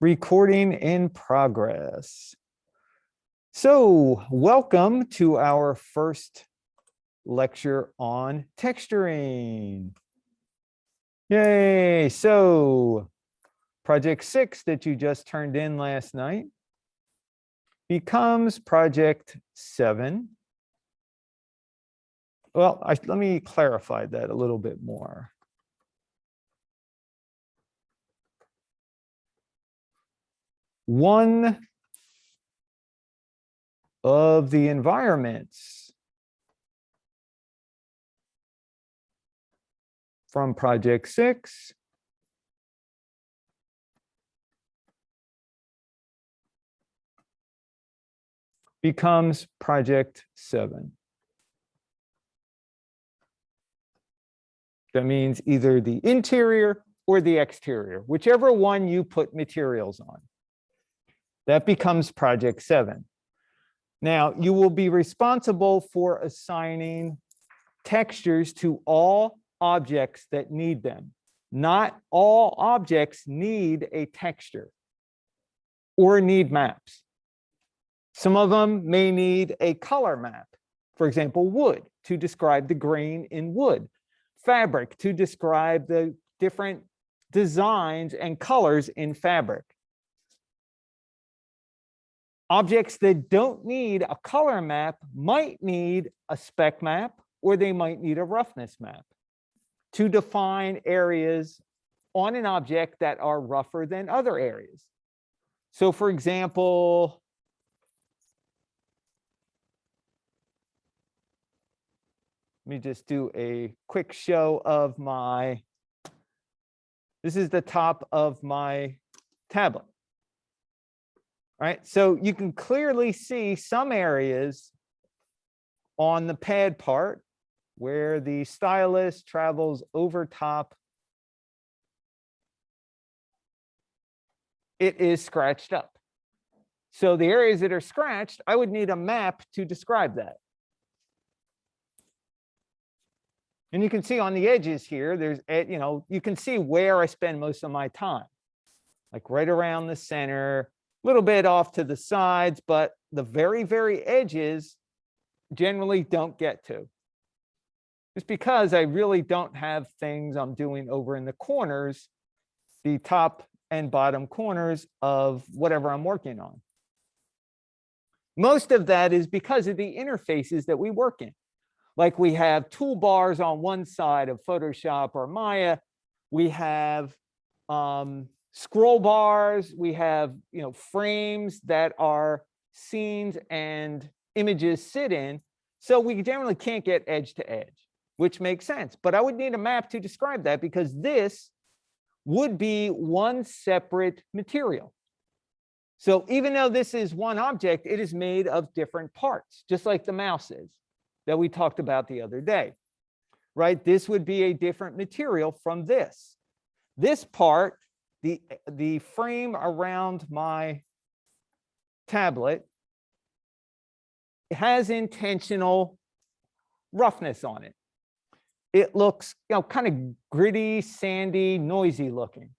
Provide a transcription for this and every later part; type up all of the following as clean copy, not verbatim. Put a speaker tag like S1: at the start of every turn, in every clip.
S1: Recording in progress. So welcome to our first lecture on texturing. Yay. So project 6 that you just turned in last night becomes project 7. Well, let me clarify that a little bit more. One of the environments from project 6 becomes project 7. That means either the interior or the exterior, whichever one you put materials on. That becomes project 7. Now, you will be responsible for assigning textures to all objects that need them. Not all objects need a texture or need maps. Some of them may need a color map. For example, wood to describe the grain in wood. Fabric to describe the different designs and colors in fabric. Objects that don't need a color map might need a spec map, or they might need a roughness map to define areas on an object that are rougher than other areas. So for example, let me just do a quick show of this is the top of my tablet. All right, so you can clearly see some areas on the pad part where the stylus travels over top. It is scratched up. So the areas that are scratched, I would need a map to describe that. And you can see on the edges here, there's, you can see where I spend most of my time, like right around the center, a little bit off to the sides, but the very, very edges generally don't get to. It's because I really don't have things I'm doing over in the corners, the top and bottom corners of whatever I'm working on. Most of that is because of the interfaces that we work in. Like we have toolbars on one side of Photoshop or Maya. We have scroll bars. We have frames that are scenes and images sit in. So we generally can't get edge to edge, which makes sense. But I would need a map to describe that because this would be one separate material. So even though this is one object, it is made of different parts, just like the mouse is that we talked about the other day, right? This would be a different material from this. This part, the frame around my tablet, has intentional roughness on it. It looks, kind of gritty, sandy, noisy looking,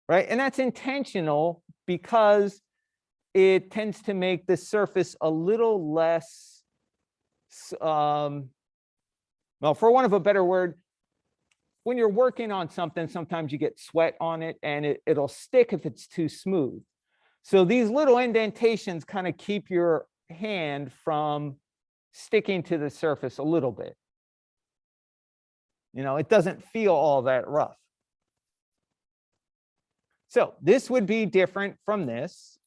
S1: right? And that's intentional because it tends to make the surface a little less, well, for want of a better word, when you're working on something, sometimes you get sweat on it and it'll stick if it's too smooth. So these little indentations kind of keep your hand from sticking to the surface a little bit. It doesn't feel all that rough. So this would be different from this.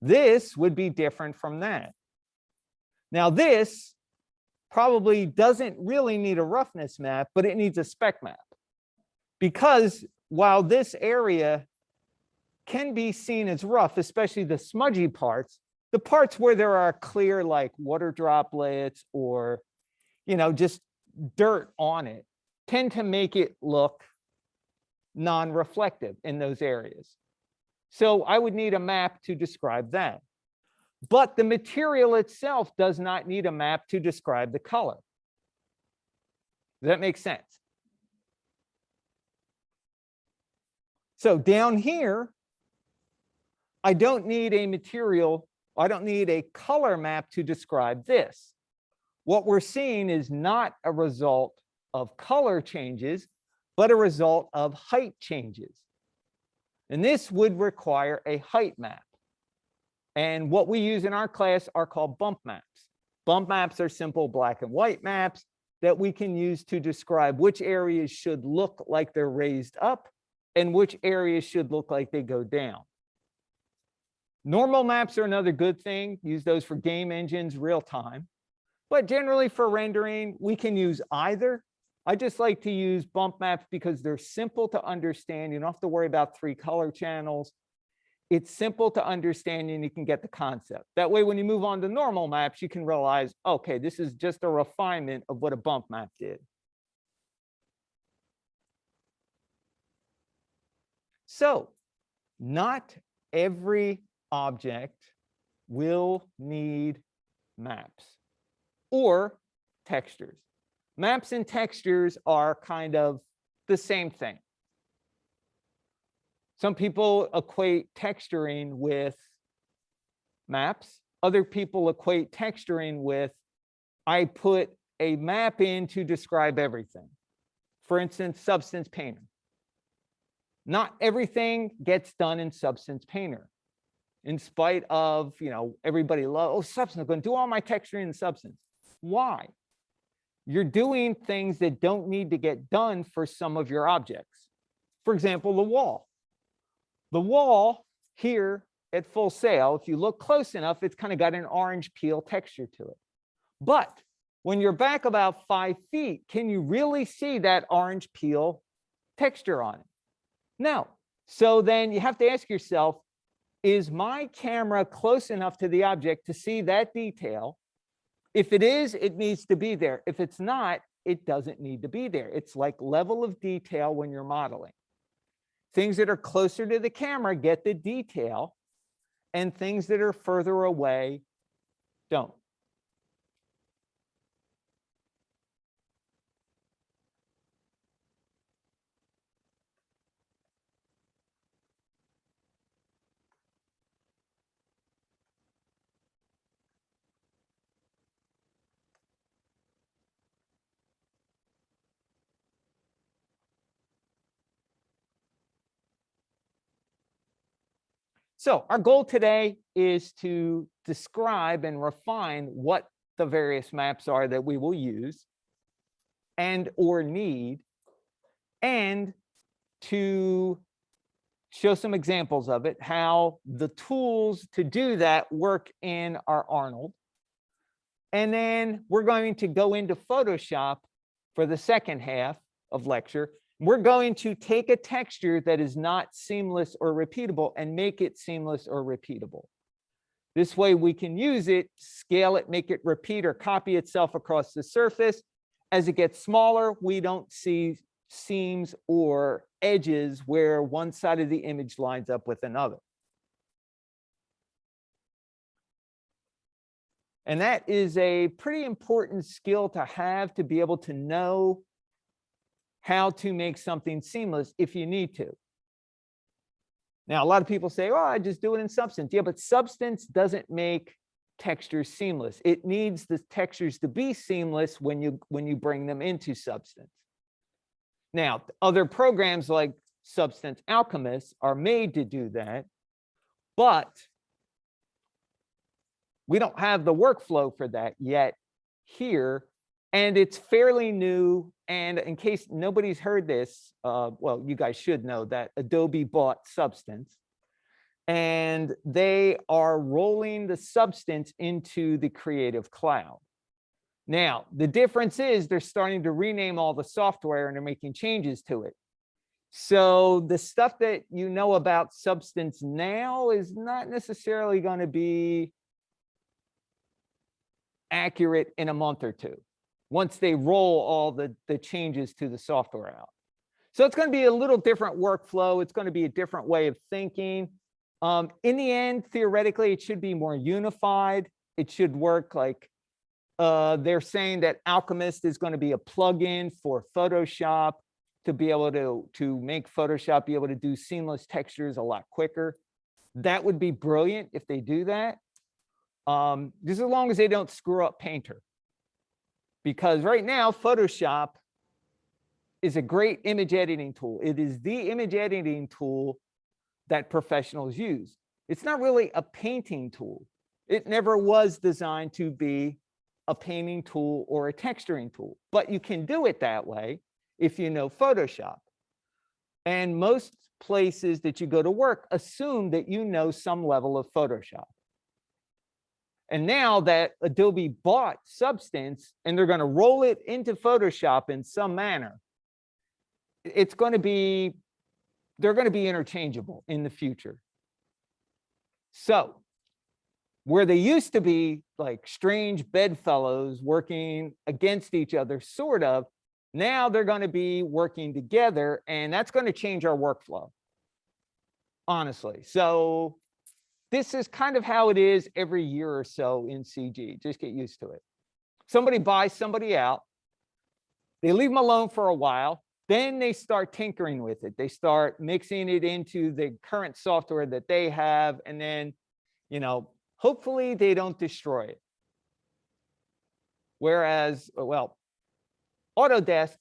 S1: This would be different from that. Now this probably doesn't really need a roughness map, but it needs a spec map. Because while this area can be seen as rough, especially the smudgy parts, the parts where there are clear like water droplets or, just dirt on it tend to make it look non-reflective in those areas. So I would need a map to describe that. But the material itself does not need a map to describe the color. Does that make sense? So down here, I don't need a material, I don't need a color map to describe this. What we're seeing is not a result of color changes, but a result of height changes. And this would require a height map. And what we use in our class are called bump maps. Bump maps are simple black and white maps that we can use to describe which areas should look like they're raised up and which areas should look like they go down. Normal maps are another good thing. Use those for game engines, real time. But generally for rendering, we can use either. I just like to use bump maps because they're simple to understand. You don't have to worry about 3 color channels. It's simple to understand and you can get the concept. That way, when you move on to normal maps, you can realize, okay, this is just a refinement of what a bump map did. So not every object will need maps or textures. Maps and textures are kind of the same thing. Some people equate texturing with maps. Other people equate texturing with, I put a map in to describe everything. For instance, Substance Painter. Not everything gets done in Substance Painter. In spite of, everybody loves, oh, Substance, I'm going to do all my texturing in Substance. Why? You're doing things that don't need to get done for some of your objects. For example, the wall. The wall here at Full Sail, if you look close enough, it's kind of got an orange peel texture to it. But when you're back about 5 feet, can you really see that orange peel texture on it? No. So then you have to ask yourself, is my camera close enough to the object to see that detail? If it is, it needs to be there. If it's not, it doesn't need to be there. It's like level of detail when you're modeling. Things that are closer to the camera get the detail, and things that are further away don't. So our goal today is to describe and refine what the various maps are that we will use and or need, and to show some examples of it, how the tools to do that work in our Arnold. And then we're going to go into Photoshop for the second half of lecture. We're going to take a texture that is not seamless or repeatable and make it seamless or repeatable. This way we can use it, scale it, make it repeat or copy itself across the surface. As it gets smaller, we don't see seams or edges where one side of the image lines up with another. And that is a pretty important skill to have, to be able to know how to make something seamless if you need to. Now, a lot of people say, oh, I just do it in Substance. Yeah, but Substance doesn't make textures seamless. It needs the textures to be seamless when you bring them into Substance. Now, other programs like Substance Alchemist are made to do that, but we don't have the workflow for that yet here, and it's fairly new. And in case nobody's heard this, well, you guys should know that Adobe bought Substance, and they are rolling the Substance into the Creative Cloud. Now, the difference is they're starting to rename all the software and they're making changes to it. So the stuff that you know about Substance now is not necessarily going to be accurate in a month or two, once they roll all the changes to the software out. So it's going to be a little different workflow. It's going to be a different way of thinking. In the end, theoretically, it should be more unified. It should work like they're saying that Alchemist is going to be a plugin for Photoshop to be able to make Photoshop be able to do seamless textures a lot quicker. That would be brilliant if they do that. Just as long as they don't screw up Painter. Because right now, Photoshop is a great image editing tool. It is the image editing tool that professionals use. It's not really a painting tool. It never was designed to be a painting tool or a texturing tool, but you can do it that way if you know Photoshop. And most places that you go to work assume that you know some level of Photoshop. And now that Adobe bought Substance and they're going to roll it into Photoshop in some manner, they're going to be interchangeable in the future. So where they used to be like strange bedfellows working against each other, sort of, now they're going to be working together, and that's going to change our workflow, honestly. So this is kind of how it is every year or so in CG. Just get used to it. Somebody buys somebody out. They leave them alone for a while. Then they start tinkering with it. They start mixing it into the current software that they have. And then, hopefully they don't destroy it. Whereas, well, Autodesk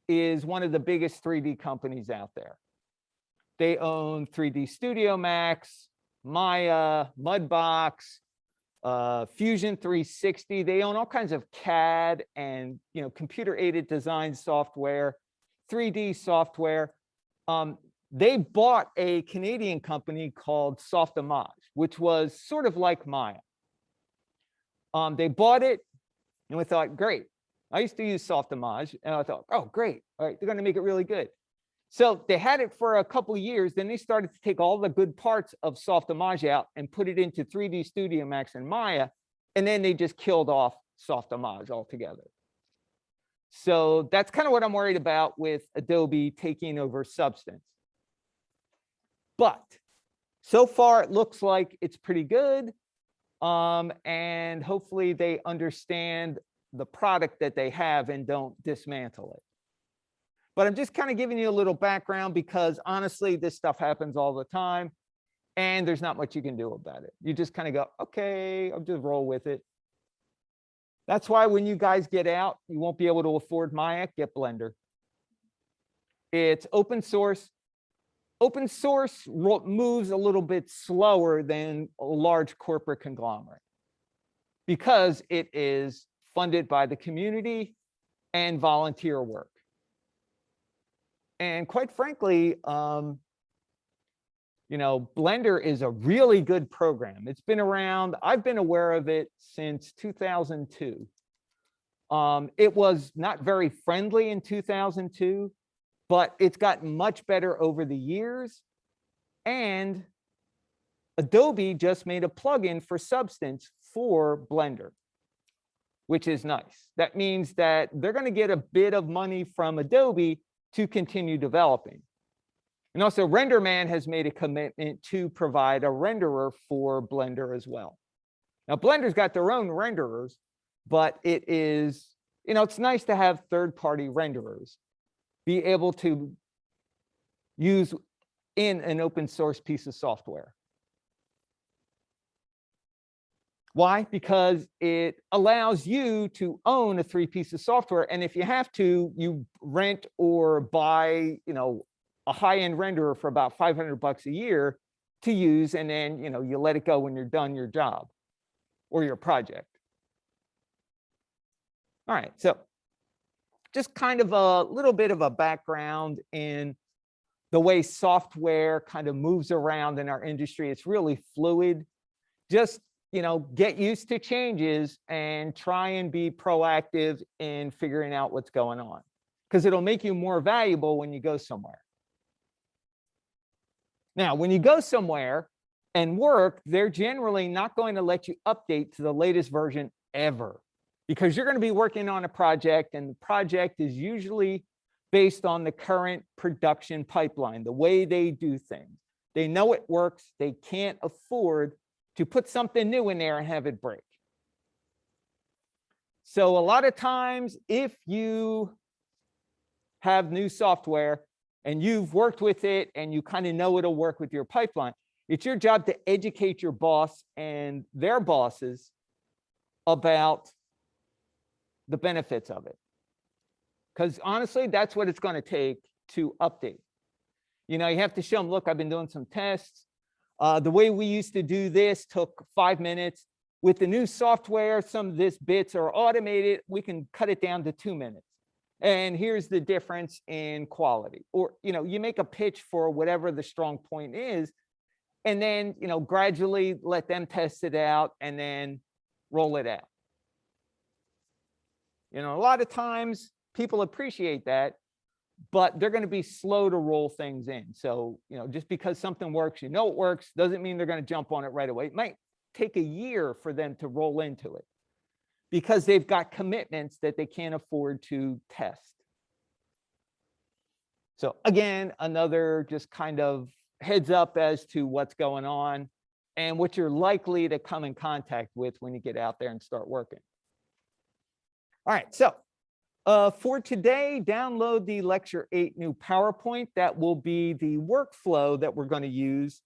S1: is one of the biggest 3D companies out there. They own 3D Studio Max, Maya, Mudbox, Fusion 360. They own all kinds of CAD and computer-aided design software, 3D software. They bought a Canadian company called Softimage, which was sort of like Maya. They bought it, and we thought, great. I used to use Softimage, and I thought, oh, great. All right, they're going to make it really good. So they had it for a couple of years. Then they started to take all the good parts of Softimage out and put it into 3D Studio Max and Maya, and then they just killed off Softimage altogether. So that's kind of what I'm worried about with Adobe taking over Substance. But so far, it looks like it's pretty good. And hopefully they understand the product that they have and don't dismantle it. But I'm just kind of giving you a little background because honestly, this stuff happens all the time and there's not much you can do about it. You just kind of go, okay, I'll just roll with it. That's why when you guys get out, you won't be able to afford Maya, get Blender. It's open source. Open source moves a little bit slower than a large corporate conglomerate because it is funded by the community and volunteer work. And quite frankly, Blender is a really good program. It's been around. I've been aware of it since 2002. It was not very friendly in 2002, but it's gotten much better over the years. And Adobe just made a plugin for Substance for Blender, which is nice. That means that they're going to get a bit of money from Adobe to continue developing. And also RenderMan has made a commitment to provide a renderer for Blender as well. Now Blender's got their own renderers, but it is, it's nice to have third-party renderers be able to use in an open source piece of software. Why? Because it allows you to own a 3-piece of software. And if you have to, you rent or buy, a high-end renderer for about $500 a year to use. And then, you let it go when you're done your job or your project. All right. So just kind of a little bit of a background in the way software kind of moves around in our industry. It's really fluid. Just get used to changes and try and be proactive in figuring out what's going on, because it'll make you more valuable when you go somewhere. Now, when you go somewhere and work, they're generally not going to let you update to the latest version ever, because you're going to be working on a project, and the project is usually based on the current production pipeline, the way they do things. They know it works. They can't afford to put something new in there and have it break. So a lot of times, if you have new software and you've worked with it and you kind of know it'll work with your pipeline, It's your job to educate your boss and their bosses about the benefits of it. Because honestly, that's what it's going to take to update. You know, you have to show them, look, I've been doing some tests. The way we used to do this took 5 minutes. With the new software, some of this bits are automated. We can cut it down to 2 minutes. And here's the difference in quality. Or, you know, you make a pitch for whatever the strong point is, and then, you know, gradually let them test it out and then roll it out. You know, a lot of times people appreciate that, but they're going to be slow to roll things in. So, you know, just because something works, you know it works, doesn't mean they're going to jump on it right away. It might take a year for them to roll into it because they've got commitments that they can't afford to test. So again, another just kind of heads up as to what's going on and what you're likely to come in contact with when you get out there and start working. All right, so for today, download the Lecture 8 new PowerPoint. That will be the workflow that we're going to use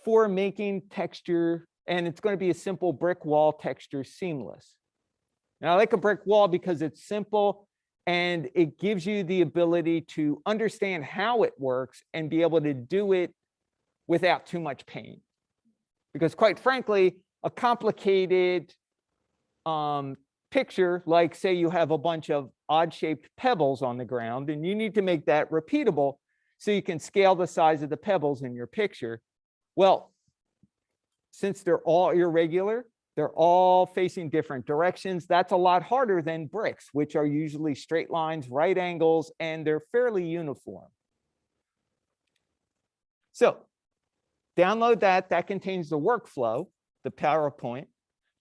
S1: for making texture, and it's going to be a simple brick wall texture seamless. Now, I like a brick wall because it's simple and it gives you the ability to understand how it works and be able to do it without too much pain. Because quite frankly, a complicated picture, like say you have a bunch of odd-shaped pebbles on the ground and you need to make that repeatable so you can scale the size of the pebbles in your picture. Well, since they're all irregular, they're all facing different directions, that's a lot harder than bricks, which are usually straight lines, right angles, and they're fairly uniform. So download that. That contains the workflow, the PowerPoint.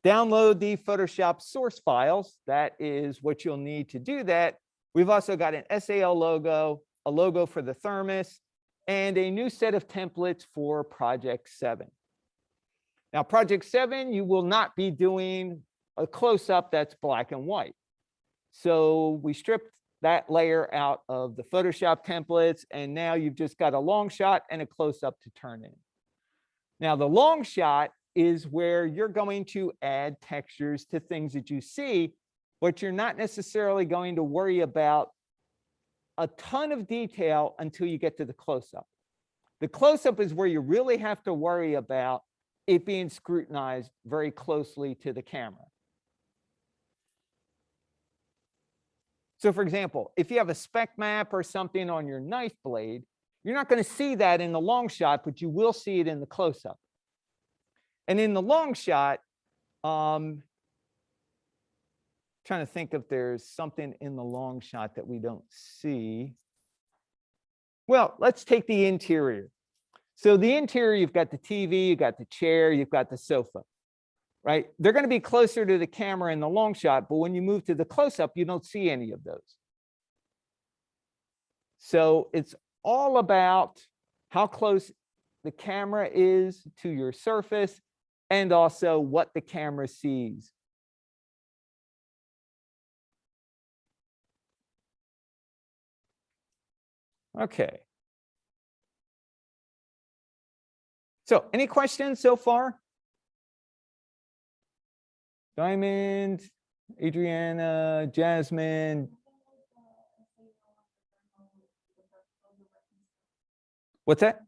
S1: Download the Photoshop source files. That is what you'll need to do that. We've also got an SAL logo, a logo for the thermos, and a new set of templates for Project 7. Now, Project 7, you will not be doing a close-up that's black and white. So we stripped that layer out of the Photoshop templates, and now you've just got a long shot and a close-up to turn in. Now, the long shot is where you're going to add textures to things that you see, but you're not necessarily going to worry about a ton of detail until you get to the close-up. The close-up is where you really have to worry about it being scrutinized very closely to the camera. So for example, if you have a spec map or something on your knife blade, you're not going to see that in the long shot, but you will see it in the close-up. And in the long shot, trying to think if there's something in the long shot that we don't see. Well, let's take the interior. So the interior, you've got the TV, you've got the chair, you've got the sofa, right? They're going to be closer to the camera in the long shot, but when you move to the close-up, you don't see any of those. So it's all about how close the camera is to your surface and also what the camera sees. Okay. So any questions so far? Diamond, Adriana, Jasmine. What's that?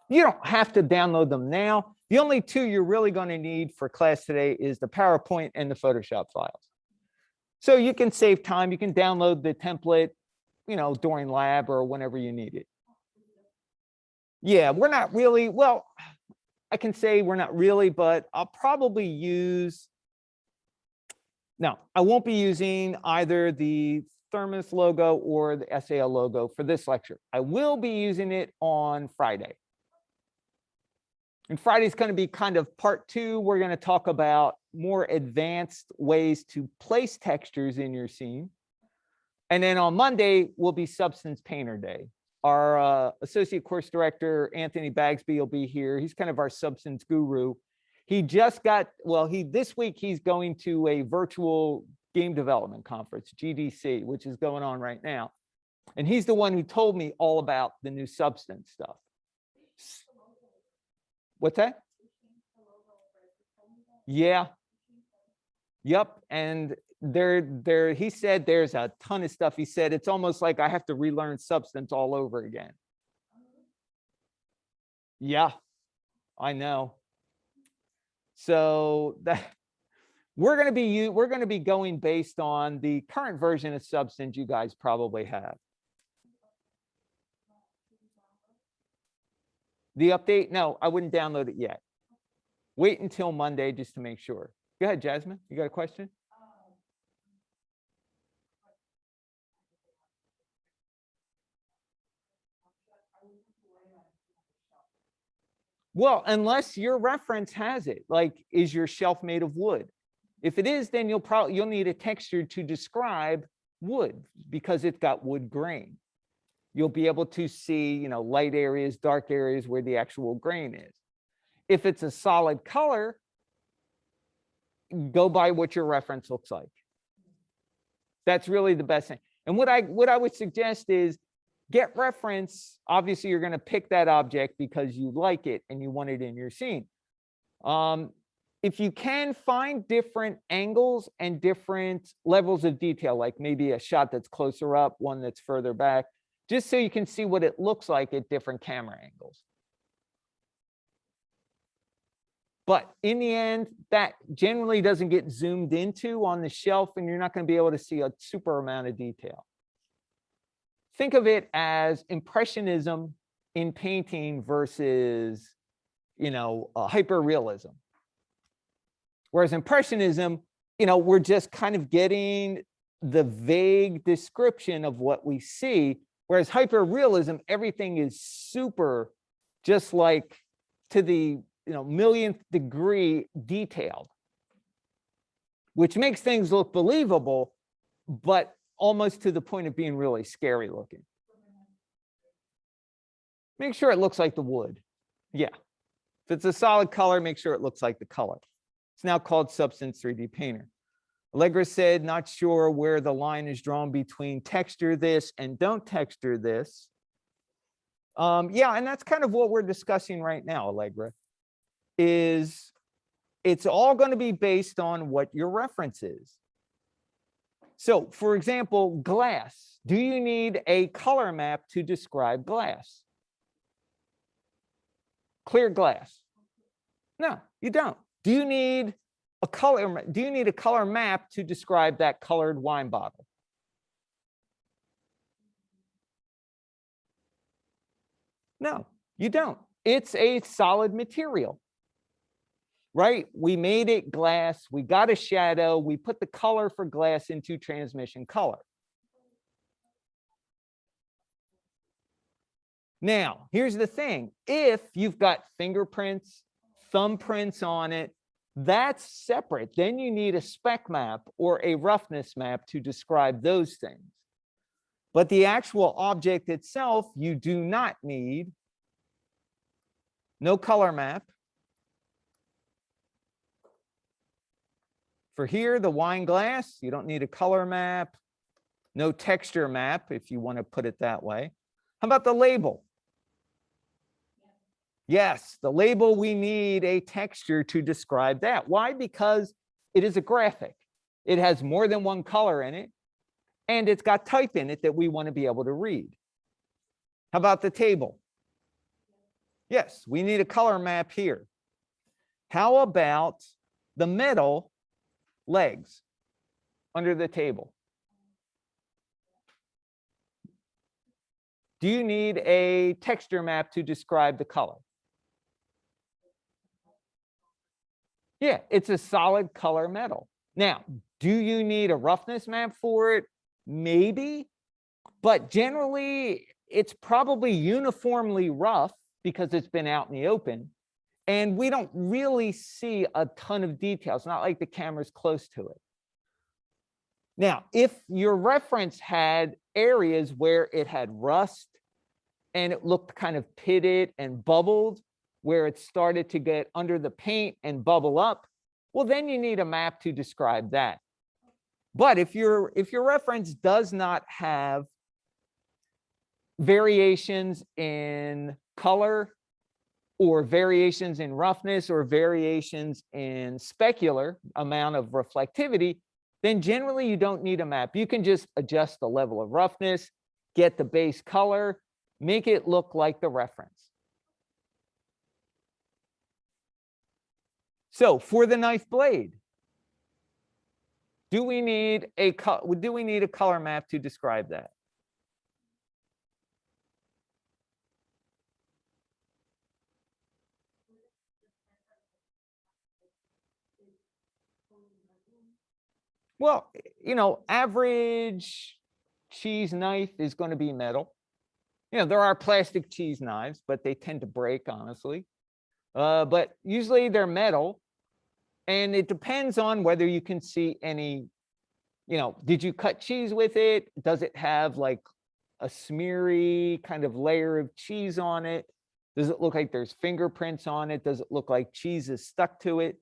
S1: You don't have to download them now. The only two you're really going to need for class today is the PowerPoint and the Photoshop files. So you can save time. You can download the template, you know, during lab or whenever you need it. Yeah, we're not really, well, I can say we're not really, but I'll probably use, no, I won't be using either the Thermos logo or the SAL logo for this lecture. I will be using it on Friday. And Friday's going to be kind of part 2. We're going to talk about more advanced ways to place textures in your scene. And then on Monday will be Substance Painter Day. Our associate course director, Anthony Bagsby, will be here. He's kind of our substance guru. He just got, well, this week he's going to a virtual game development conference, GDC, which is going on right now. And he's the one who told me all about the new Substance stuff. What's that? Yeah. Yep. And he said there's a ton of stuff. He said it's almost like I have to relearn substance all over again. Yeah, I know. So that we're going to be going based on the current version of substance you guys probably have. The update? No, I wouldn't download it yet. Wait until Monday just to make sure. Go ahead, Jasmine. You got a question? Well, unless your reference has it, like, is your shelf made of wood? If it is, then you'll need a texture to describe wood because it's got wood grain. You'll be able to see, light areas, dark areas where the actual grain is. If it's a solid color, go by what your reference looks like. That's really the best thing. And what I would suggest is get reference. Obviously, you're going to pick that object because you like it and you want it in your scene. If you can find different angles and different levels of detail, like maybe a shot that's closer up, one that's further back, just so you can see what it looks like at different camera angles. But in the end, that generally doesn't get zoomed into on the shelf, and you're not going to be able to see a super amount of detail. Think of it as impressionism in painting versus, hyperrealism. Whereas impressionism, we're just kind of getting the vague description of what we see. Whereas hyperrealism, everything is super, just like to the millionth degree detailed, which makes things look believable, but almost to the point of being really scary looking. Make sure it looks like the wood. Yeah. If it's a solid color, make sure it looks like the color. It's now called Substance 3D Painter. Allegra said, not sure where the line is drawn between texture this and don't texture this. Yeah, and that's kind of what we're discussing right now, Allegra, is it's all going to be based on what your reference is. So, for example, glass. Do you need a color map to describe glass? Clear glass? No, you don't. Do you need a color map to describe that colored wine bottle? No, you don't. It's a solid material, right? We made it glass, we got a shadow, we put the color for glass into transmission color. Now, here's the thing. If you've got fingerprints, thumbprints on it, that's separate. Then you need a spec map or a roughness map to describe those things. But the actual object itself, you do not need. No color map. For here, the wine glass, you don't need a color map. No texture map, if you want to put it that way. How about the label? Yes, the label, we need a texture to describe that. Why? Because it is a graphic. It has more than one color in it, and it's got type in it that we want to be able to read. How about the table? Yes, we need a color map here. How about the metal legs under the table? Do you need a texture map to describe the color? Yeah, it's a solid color metal. Now, do you need a roughness map for it? Maybe, but generally it's probably uniformly rough because it's been out in the open, and we don't really see a ton of details. Not like the camera's close to it. Now, if your reference had areas where it had rust and it looked kind of pitted and bubbled, where it started to get under the paint and bubble up, well, then you need a map to describe that. But if your reference does not have variations in color or variations in roughness or variations in specular amount of reflectivity, then generally you don't need a map. You can just adjust the level of roughness, get the base color, make it look like the reference. So for the knife blade, do we need a color map to describe that? Well, average cheese knife is going to be metal. There are plastic cheese knives, but they tend to break, honestly. But usually they're metal. And it depends on whether you can see any, did you cut cheese with it? Does it have like a smeary kind of layer of cheese on it? Does it look like there's fingerprints on it? Does it look like cheese is stuck to it?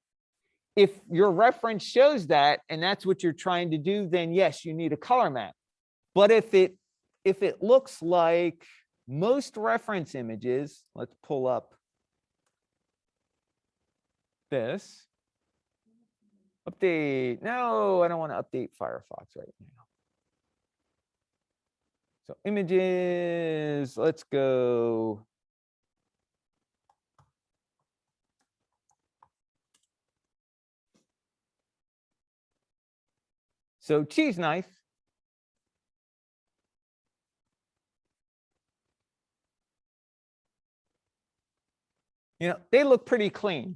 S1: If your reference shows that, and that's what you're trying to do, then yes, you need a color map. But if it looks like most reference images, let's pull up this. Update. No, I don't want to update Firefox right now. So images, let's go. So cheese knife. They look pretty clean.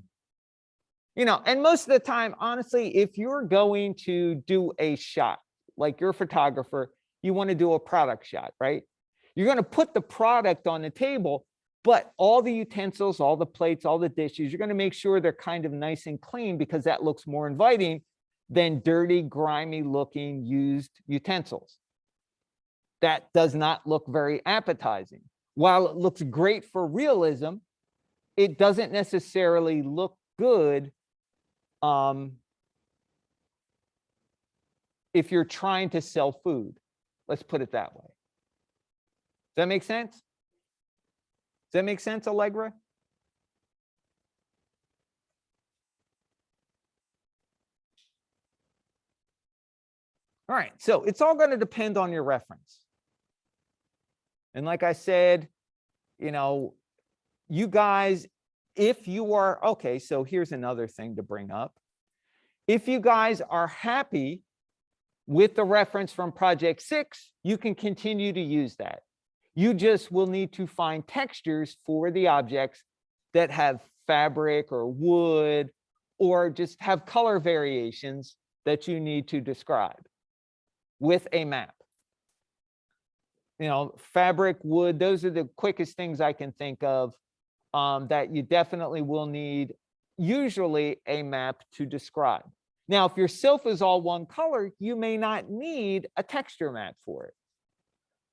S1: And most of the time, honestly, if you're going to do a shot, like you're a photographer, you want to do a product shot, right? You're going to put the product on the table, but all the utensils, all the plates, all the dishes, you're going to make sure they're kind of nice and clean because that looks more inviting than dirty, grimy looking used utensils. That does not look very appetizing. While it looks great for realism, it doesn't necessarily look good if you're trying to sell food. Let's put it that way. Does that make sense? Does that make sense, Allegra? All right, so it's all going to depend on your reference. And like I said, you guys, if you are, okay, so here's another thing to bring up. If you guys are happy with the reference from Project 6, you can continue to use that. You just will need to find textures for the objects that have fabric or wood, or just have color variations that you need to describe with a map. Fabric, wood, those are the quickest things I can think of that you definitely will need usually a map to describe. Now, if your silk is all one color, you may not need a texture map for it.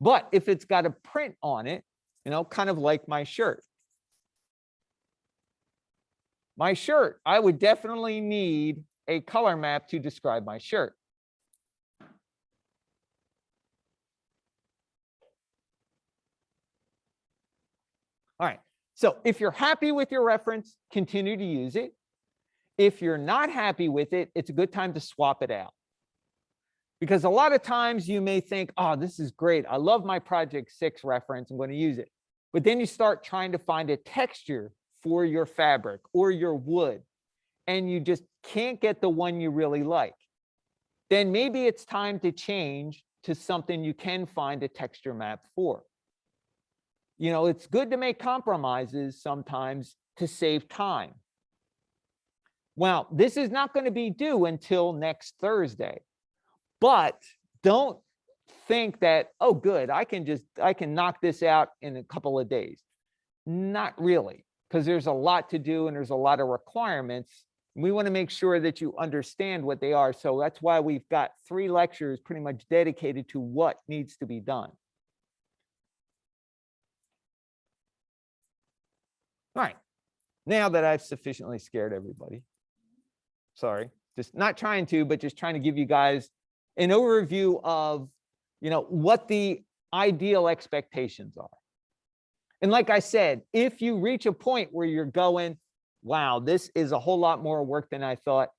S1: But if it's got a print on it, kind of like my shirt. My shirt, I would definitely need a color map to describe my shirt. All right, so if you're happy with your reference, continue to use it. If you're not happy with it, it's a good time to swap it out. Because a lot of times you may think, oh, this is great. I love my Project 6 reference. I'm going to use it. But then you start trying to find a texture for your fabric or your wood, and you just can't get the one you really like. Then maybe it's time to change to something you can find a texture map for. It's good to make compromises sometimes to save time. Well, this is not going to be due until next Thursday, but don't think that, oh, good, I can knock this out in a couple of days. Not really, because there's a lot to do and there's a lot of requirements. We want to make sure that you understand what they are. So that's why we've got 3 lectures pretty much dedicated to what needs to be done. All right, now that I've sufficiently scared everybody, sorry, just not trying to, but just trying to give you guys an overview of, what the ideal expectations are. And like I said, if you reach a point where you're going, wow, this is a whole lot more work than I thought,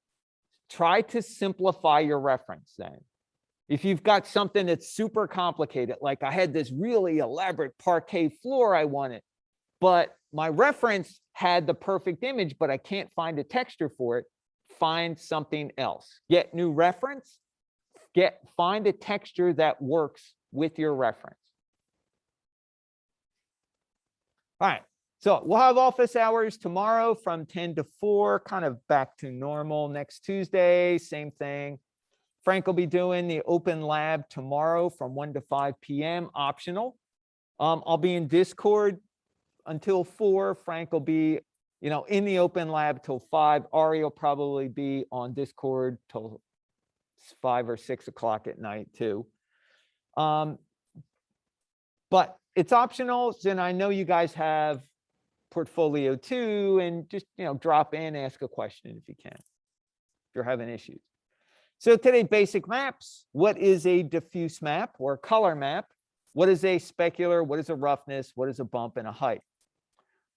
S1: try to simplify your reference then. If you've got something that's super complicated, like I had this really elaborate parquet floor I wanted, but my reference had the perfect image, but I can't find a texture for it, find something else. Get new reference, find a texture that works with your reference. All right, so we'll have office hours tomorrow from 10 to 4, kind of back to normal. Next Tuesday, same thing. Frank will be doing the open lab tomorrow from 1 to 5 p.m. optional. I'll be in Discord until 4. Frank will be, in the open lab till 5. Ari will probably be on Discord till 5 or 6 o'clock at night too. But it's optional, and I know you guys have portfolio too, and just, drop in, ask a question if you can, if you're having issues. So today, basic maps. What is a diffuse map or color map? What is a specular? What is a roughness? What is a bump and a height?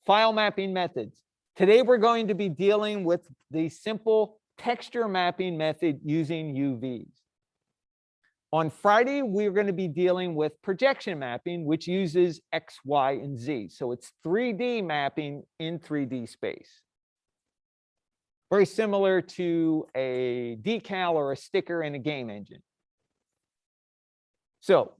S1: File mapping methods. Today, we're going to be dealing with the simple texture mapping method using UVs. On Friday, we're going to be dealing with projection mapping, which uses X, Y, and Z. So it's 3D mapping in 3D space. Very similar to a decal or a sticker in a game engine. So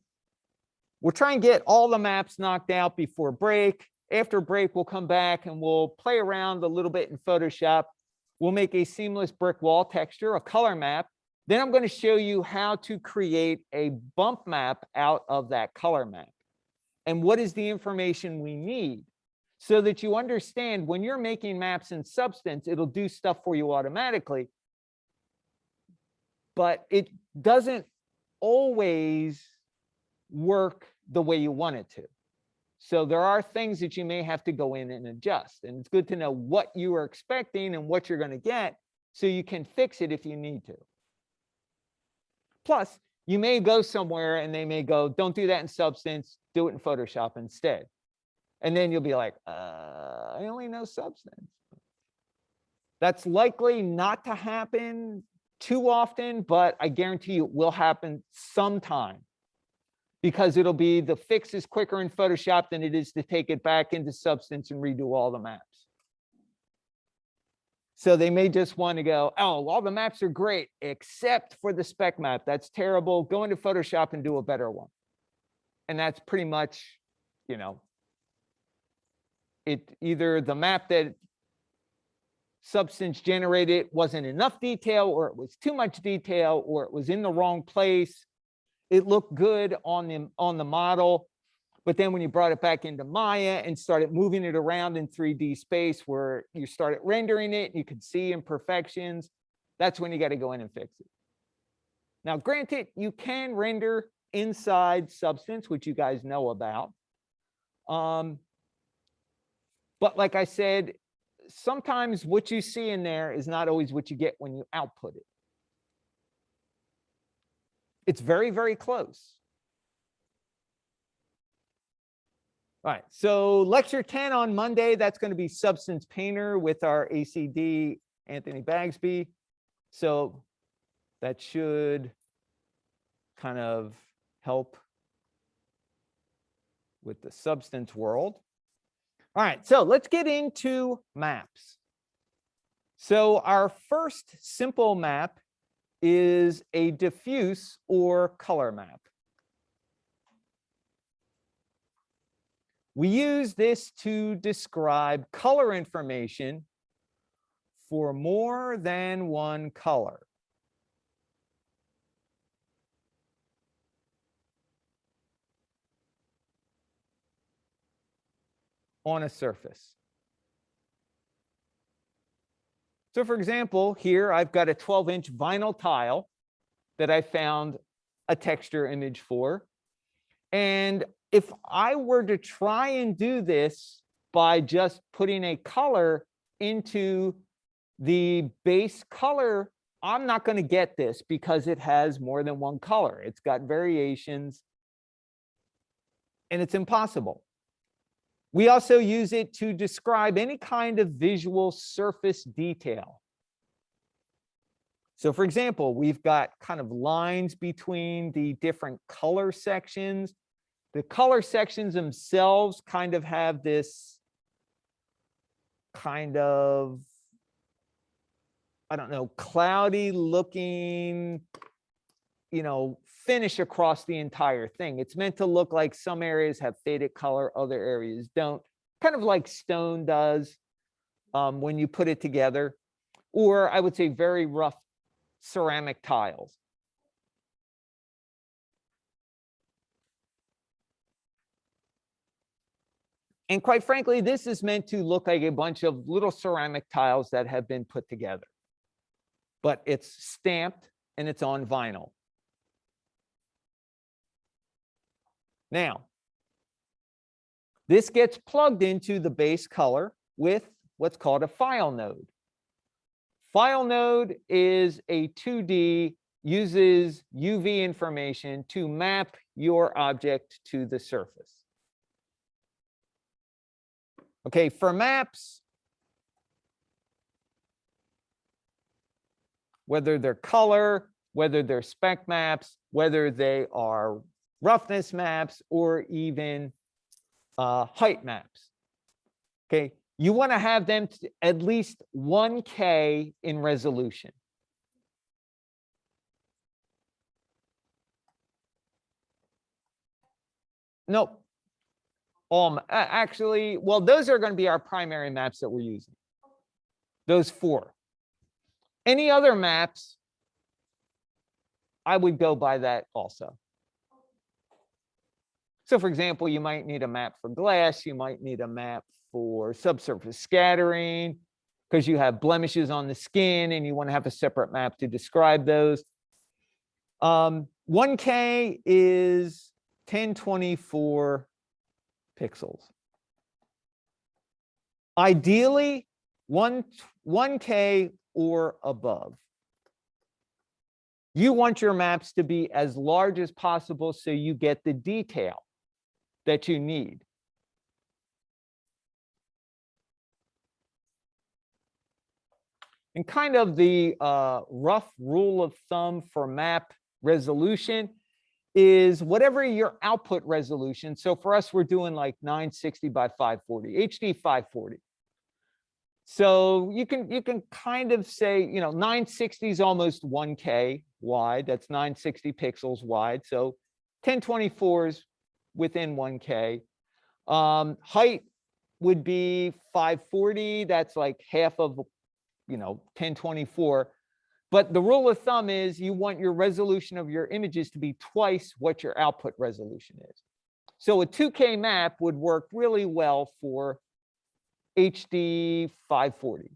S1: we'll try and get all the maps knocked out before break. After break, we'll come back and we'll play around a little bit in Photoshop. We'll make a seamless brick wall texture, a color map. Then I'm going to show you how to create a bump map out of that color map. And what is the information we need so that you understand when you're making maps in Substance, it'll do stuff for you automatically. But it doesn't always work the way you want it to. So there are things that you may have to go in and adjust. And it's good to know what you are expecting and what you're going to get so you can fix it if you need to. Plus, you may go somewhere and they may go, don't do that in Substance, do it in Photoshop instead. And then you'll be like, I only know Substance. That's likely not to happen too often, but I guarantee you it will happen sometime because it'll be the fix is quicker in Photoshop than it is to take it back into Substance and redo all the maps. So they may just want to go, oh, all the maps are great, except for the spec map. That's terrible. Go into Photoshop and do a better one. And that's pretty much, it either the map that Substance generated wasn't enough detail, or it was too much detail, or it was in the wrong place. It looked good on the model. But then when you brought it back into Maya and started moving it around in 3D space where you started rendering it, you could see imperfections, that's when you got to go in and fix it. Now, granted, you can render inside Substance, which you guys know about. But like I said, sometimes what you see in there is not always what you get when you output it. It's very, very close. All right, so lecture 10 on Monday, that's going to be Substance Painter with our ACD, Anthony Bagsby. So that should kind of help with the Substance world. All right, so let's get into maps. So our first simple map is a diffuse or color map. We use this to describe color information for more than one color. On a surface. So for example, here I've got a 12-inch vinyl tile that I found a texture image for. And if I were to try and do this by just putting a color into the base color, I'm not going to get this because it has more than one color. It's got variations and it's impossible. We also use it to describe any kind of visual surface detail. So for example, we've got kind of lines between the different color sections. The color sections themselves kind of have this kind of, I don't know, cloudy looking, finish across the entire thing. It's meant to look like some areas have faded color, other areas don't, kind of like stone does when you put it together, or I would say very rough ceramic tiles. And quite frankly, this is meant to look like a bunch of little ceramic tiles that have been put together, but it's stamped and it's on vinyl. Now, this gets plugged into the base color with what's called a file node. File node is a 2D, uses UV information to map your object to the surface. Okay, for maps, whether they're color, whether they're spec maps, whether they are roughness maps, or even height maps. Okay, you want to have them at least 1K in resolution. Nope. Actually, well, those are going to be our primary maps that we're using. Those 4. Any other maps, I would go by that also. So for example, you might need a map for glass, you might need a map for subsurface scattering, because you have blemishes on the skin and you want to have a separate map to describe those. 1K is 1024 pixels. Ideally, 1K or above. You want your maps to be as large as possible so you get the detail that you need. And kind of the rough rule of thumb for map resolution is whatever your output resolution. So for us, we're doing like 960 by 540, HD 540. So you can kind of say, 960 is almost 1K wide. That's 960 pixels wide. So 1024 is within 1K. Height would be 540. That's like half of, 1024. But the rule of thumb is you want your resolution of your images to be twice what your output resolution is. So a 2K map would work really well for HD 540.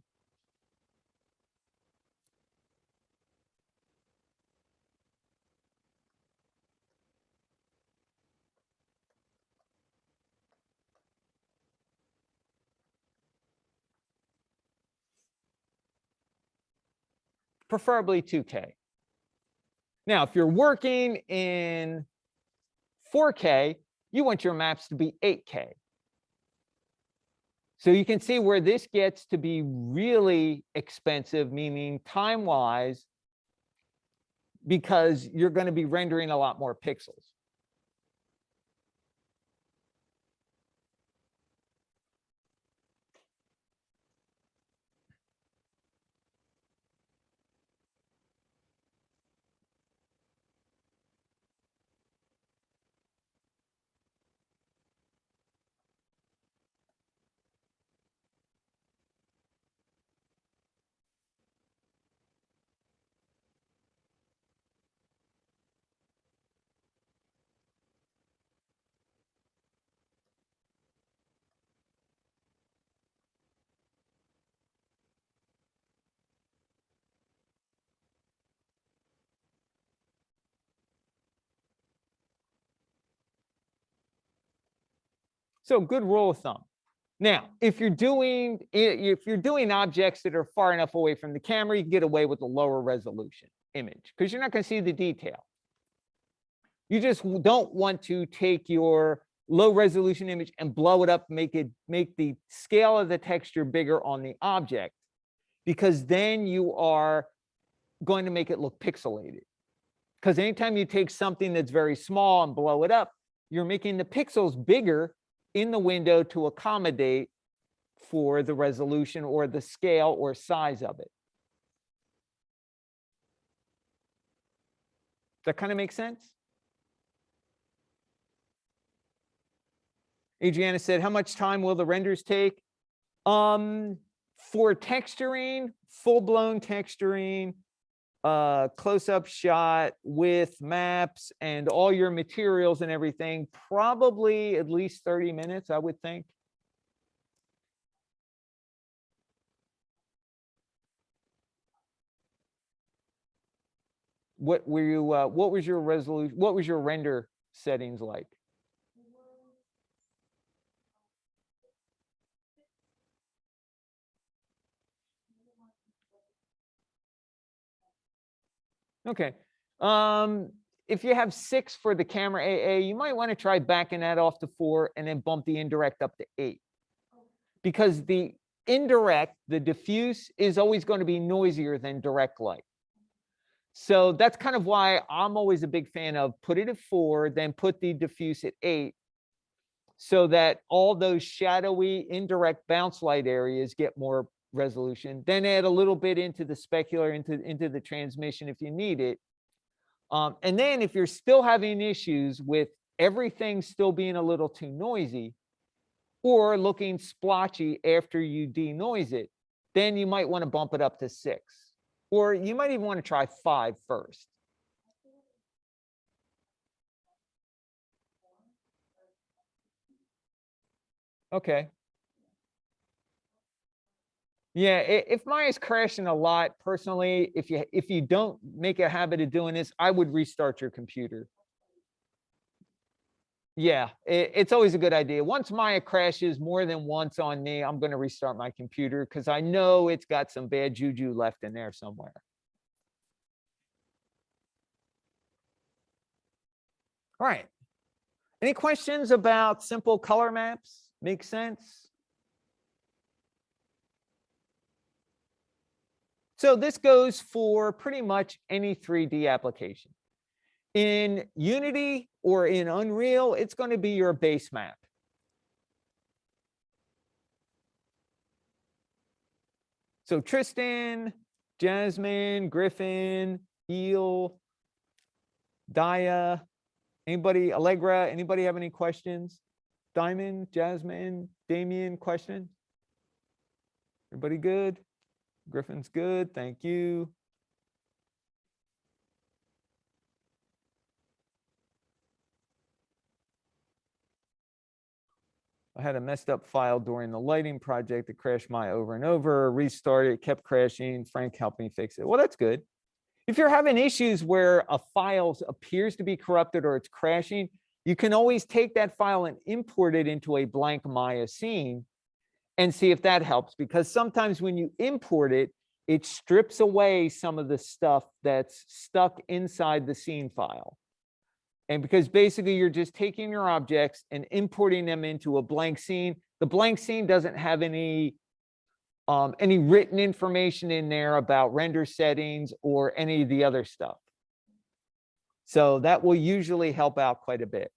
S1: Preferably 2K. Now, if you're working in 4K, you want your maps to be 8K. So you can see where this gets to be really expensive, meaning time-wise, because you're going to be rendering a lot more pixels. So good rule of thumb. Now, if you're doing objects that are far enough away from the camera, you can get away with a lower resolution image because you're not going to see the detail. You just don't want to take your low resolution image and blow it up, make the scale of the texture bigger on the object, because then you are going to make it look pixelated. Because anytime you take something that's very small and blow it up, you're making the pixels bigger in the window to accommodate for the resolution or the scale or size of it. Does that kind of make sense? Adriana said, how much time will the renders take? For texturing, full-blown texturing, close-up shot with maps and all your materials and everything, probably at least 30 minutes, I would think. What were you, what was your resolution? What was your render settings like? Okay. If you have 6 for the camera AA, you might want to try backing that off to 4 and then bump the indirect up to 8. Because the indirect, the diffuse, is always going to be noisier than direct light. So that's kind of why I'm always a big fan of put it at 4, then put the diffuse at 8, so that all those shadowy indirect bounce light areas get more resolution. Then add a little bit into the specular, into the transmission if you need it. And then if you're still having issues with everything still being a little too noisy or looking splotchy after you denoise it, then you might want to bump it up to 6. Or you might even want to try 5 first. Okay. Yeah, if Maya's crashing a lot, personally, if you don't make a habit of doing this, I would restart your computer. Yeah, it's always a good idea. Once Maya crashes more than once on me, I'm going to restart my computer because I know it's got some bad juju left in there somewhere. All right. Any questions about simple color maps? Make sense? So this goes for pretty much any 3D application. In Unity or in Unreal, it's going to be your base map. So Tristan, Jasmine, Griffin, Eel, Daya, anybody, Allegra, anybody have any questions? Diamond, Jasmine, Damien, question? Everybody good? Griffin's good, thank you. I had a messed up file during the lighting project that crashed Maya over and over, restarted, it kept crashing. Frank helped me fix it. Well, that's good. If you're having issues where a file appears to be corrupted or it's crashing, you can always take that file and import it into a blank Maya scene and see if that helps. Because sometimes when you import it, it strips away some of the stuff that's stuck inside the scene file. And because basically you're just taking your objects and importing them into a blank scene, the blank scene doesn't have any written information in there about render settings or any of the other stuff. So that will usually help out quite a bit.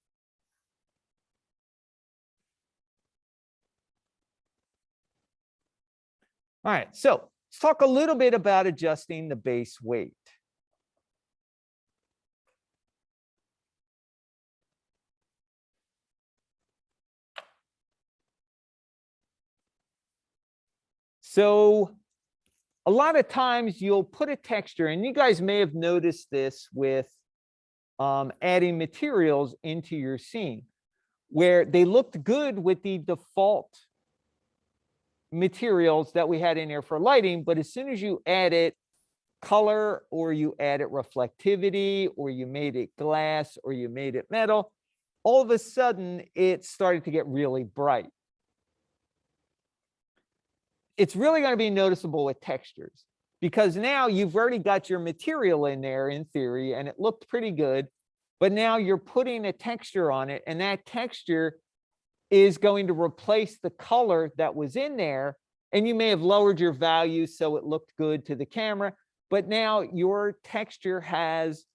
S1: All right, so let's talk a little bit about adjusting the base weight. So a lot of times you'll put a texture, and you guys may have noticed this with adding materials into your scene, where they looked good with the default materials that we had in there for lighting, but as soon as you added color or you added reflectivity or you made it glass or you made it metal, all of a sudden it started to get really bright. It's really going to be noticeable with textures because now you've already got your material in there in theory and it looked pretty good. but now you're putting a texture on it, and that texture is going to replace the color that was in there. And you may have lowered your value so it looked good to the camera, but now your texture has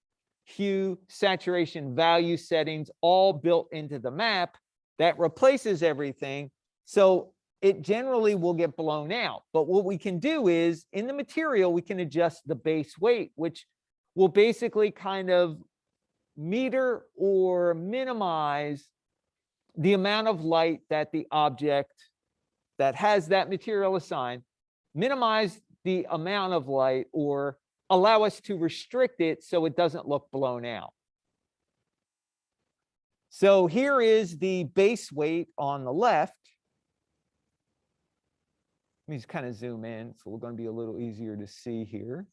S1: hue, saturation, value settings all built into the map that replaces everything. So it generally will get blown out. But what we can do is in the material, we can adjust the base weight, which will basically kind of meter or minimize the amount of light that the object that has that material assigned, minimize the amount of light or allow us to restrict it so it doesn't look blown out. So here is the base weight on the left. Let me just kind of zoom in, so we're going to be a little easier to see here.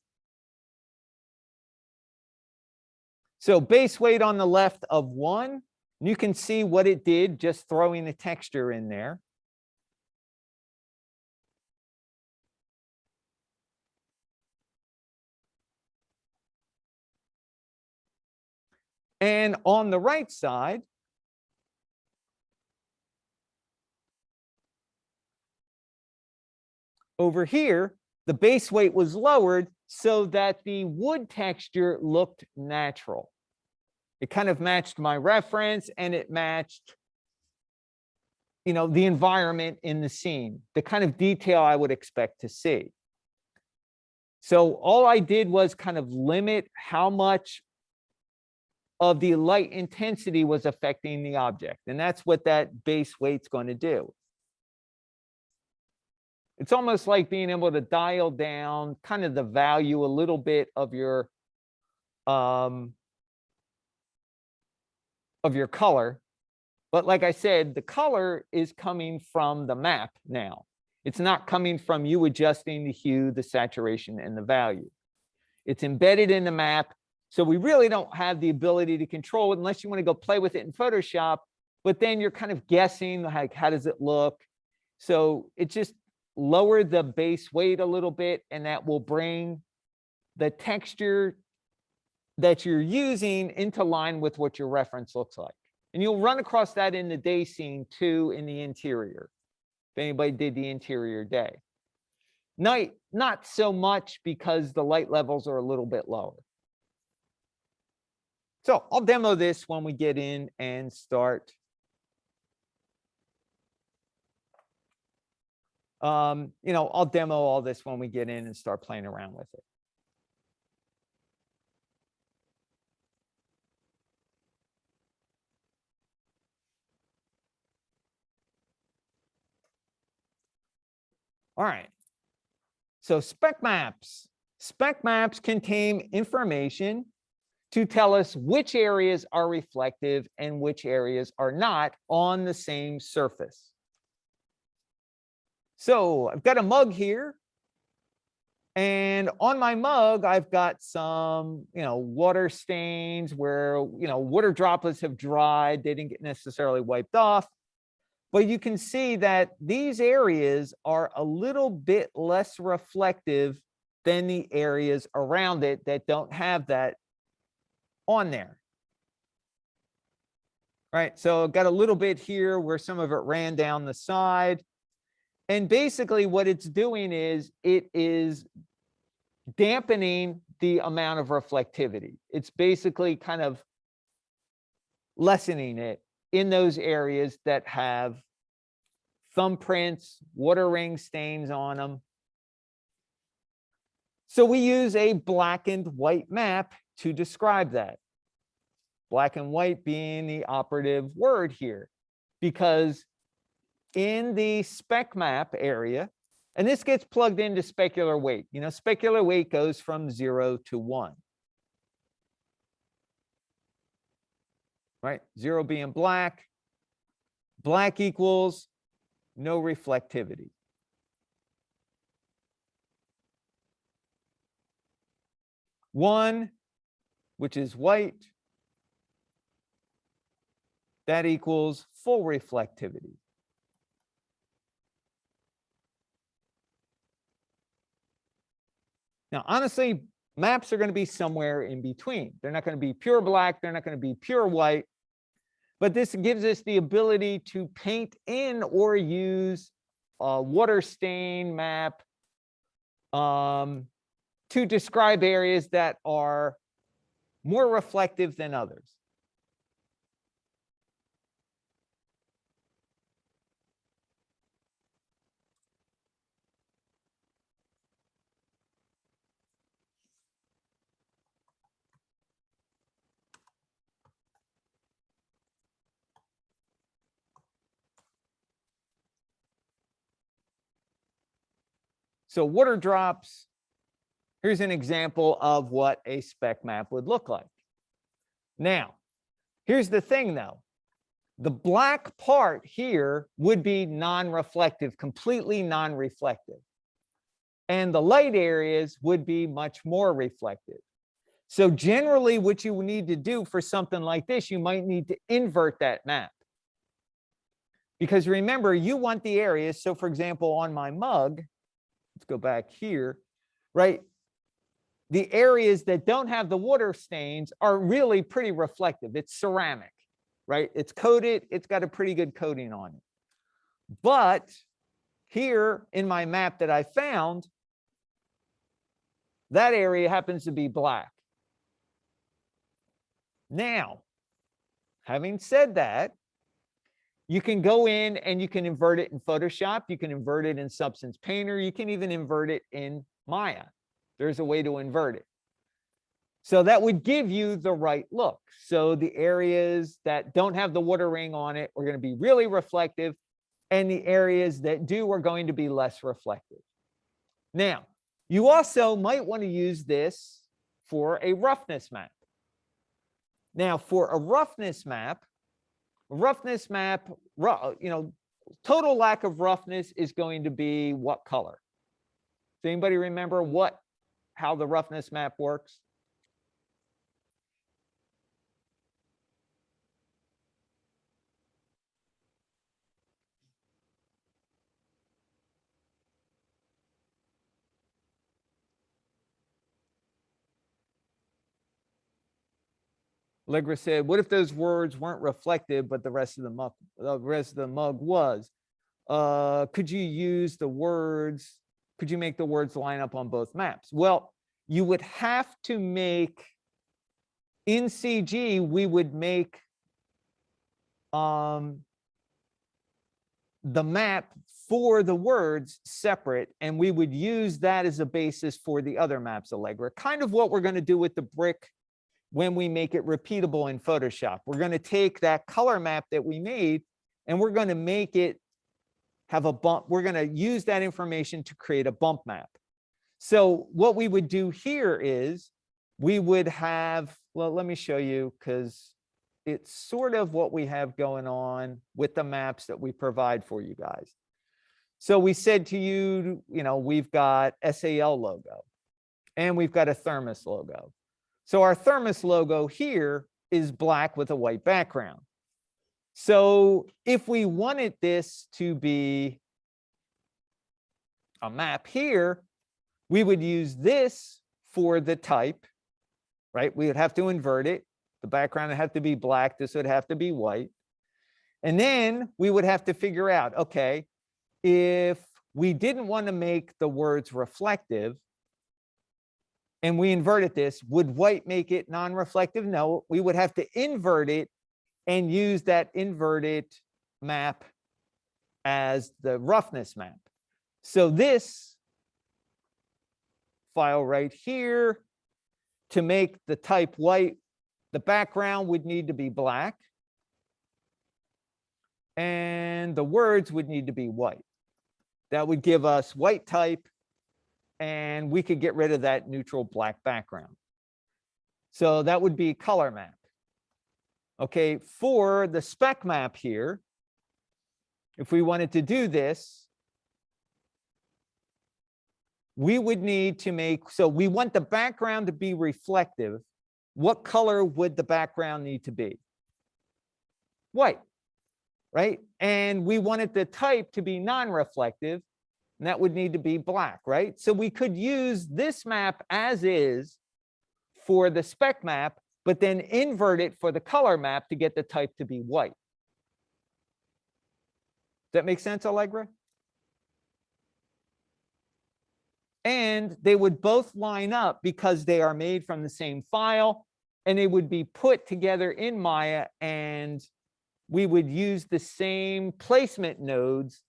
S1: So base weight on the left of 1, you can see what it did just throwing the texture in there. And on the right side, over here, the base weight was lowered so that the wood texture looked natural. It kind of matched my reference, and it matched, you know, the environment in the scene, the kind of detail I would expect to see. So all I did was kind of limit how much of the light intensity was affecting the object. And that's what that base weight's going to do. It's almost like being able to dial down kind of the value a little bit of your color. But like I said, the color is coming from the map now. It's not coming from you adjusting the hue, the saturation, and the value. It's embedded in the map. So we really don't have the ability to control it unless you want to go play with it in Photoshop. But then you're kind of guessing, like, how does it look? So it just lower the base weight a little bit, and that will bring the texture that you're using into line with what your reference looks like. And you'll run across that in the day scene too, in the interior, if anybody did the interior day. Night, not so much, because the light levels are a little bit lower. So I'll demo this when we get in and start. You know, I'll demo all this when we get in and start playing around with it. All right. So spec maps. Spec maps contain information to tell us which areas are reflective and which areas are not on the same surface. So I've got a mug here, and on my mug, I've got some, you know, water stains where, you know, water droplets have dried. They didn't get necessarily wiped off. But you can see that these areas are a little bit less reflective than the areas around it that don't have that on there. Right, so I've got a little bit here where some of it ran down the side. And basically what it's doing is it is dampening the amount of reflectivity. It's basically kind of lessening it in those areas that have thumbprints, water ring stains on them. So we use a black and white map to describe that. Black and white being the operative word here, because in the spec map area, and this gets plugged into specular weight. You know, specular weight goes from 0 to 1. Right? 0 being black. Black equals no reflectivity. One, which is white, that equals full reflectivity. Now, honestly, maps are going to be somewhere in between. They're not going to be pure black. They're not going to be pure white. But this gives us the ability to paint in or use a water stain map to describe areas that are more reflective than others. So water drops, here's an example of what a spec map would look like. Now, here's the thing though. The black part here would be non-reflective, completely non-reflective. And the light areas would be much more reflective. So generally what you need to do for something like this, you might need to invert that map. Because remember, you want the areas. So for example, on my mug, let's go back here, right? The areas that don't have the water stains are really pretty reflective. It's ceramic, right? It's coated. It's got a pretty good coating on it. But here in my map that I found, that area happens to be black. Now, having said that, you can go in and you can invert it in Photoshop. You can invert it in Substance Painter. You can even invert it in Maya. There's a way to invert it. So that would give you the right look. So the areas that don't have the water ring on it are going to be really reflective, and the areas that do are going to be less reflective. Now, you also might want to use this for a roughness map. Now, for a roughness map, you know, total lack of roughness is going to be what color? Does anybody remember how the roughness map works? Allegra said, what if those words weren't reflective, but the rest of the mug was? Could you use the words? Could you make the words line up on both maps? Well, you would have to make, in CG, we would make the map for the words separate, and we would use that as a basis for the other maps, Allegra. Kind of what we're going to do with the brick when we make it repeatable in Photoshop. We're going to take that color map that we made and we're going to make it have a bump. We're going to use that information to create a bump map. So what we would do here is we would have, well, let me show you, because it's sort of what we have going on with the maps that we provide for you guys. So we said to you, you know, we've got SAL logo and we've got a Thermos logo. So our Thermos logo here is black with a white background. So if we wanted this to be a map here, we would use this for the type, right? We would have to invert it. The background would have to be black. This would have to be white. And then we would have to figure out, okay, if we didn't want to make the words reflective, and we inverted this, would white make it non-reflective? No, we would have to invert it and use that inverted map as the roughness map. So this file right here, to make the type white, the background would need to be black, and the words would need to be white. That would give us white type, and we could get rid of that neutral black background. So that would be color map. Okay, for the spec map here, if we wanted to do this, we would need to make, so we want the background to be reflective. What color would the background need to be? White, right? And we wanted the type to be non-reflective, and that would need to be black, right? So we could use this map as is for the spec map, but then invert it for the color map to get the type to be white. Does that make sense, Allegra? And they would both line up because they are made from the same file, and they would be put together in Maya, and we would use the same placement nodes,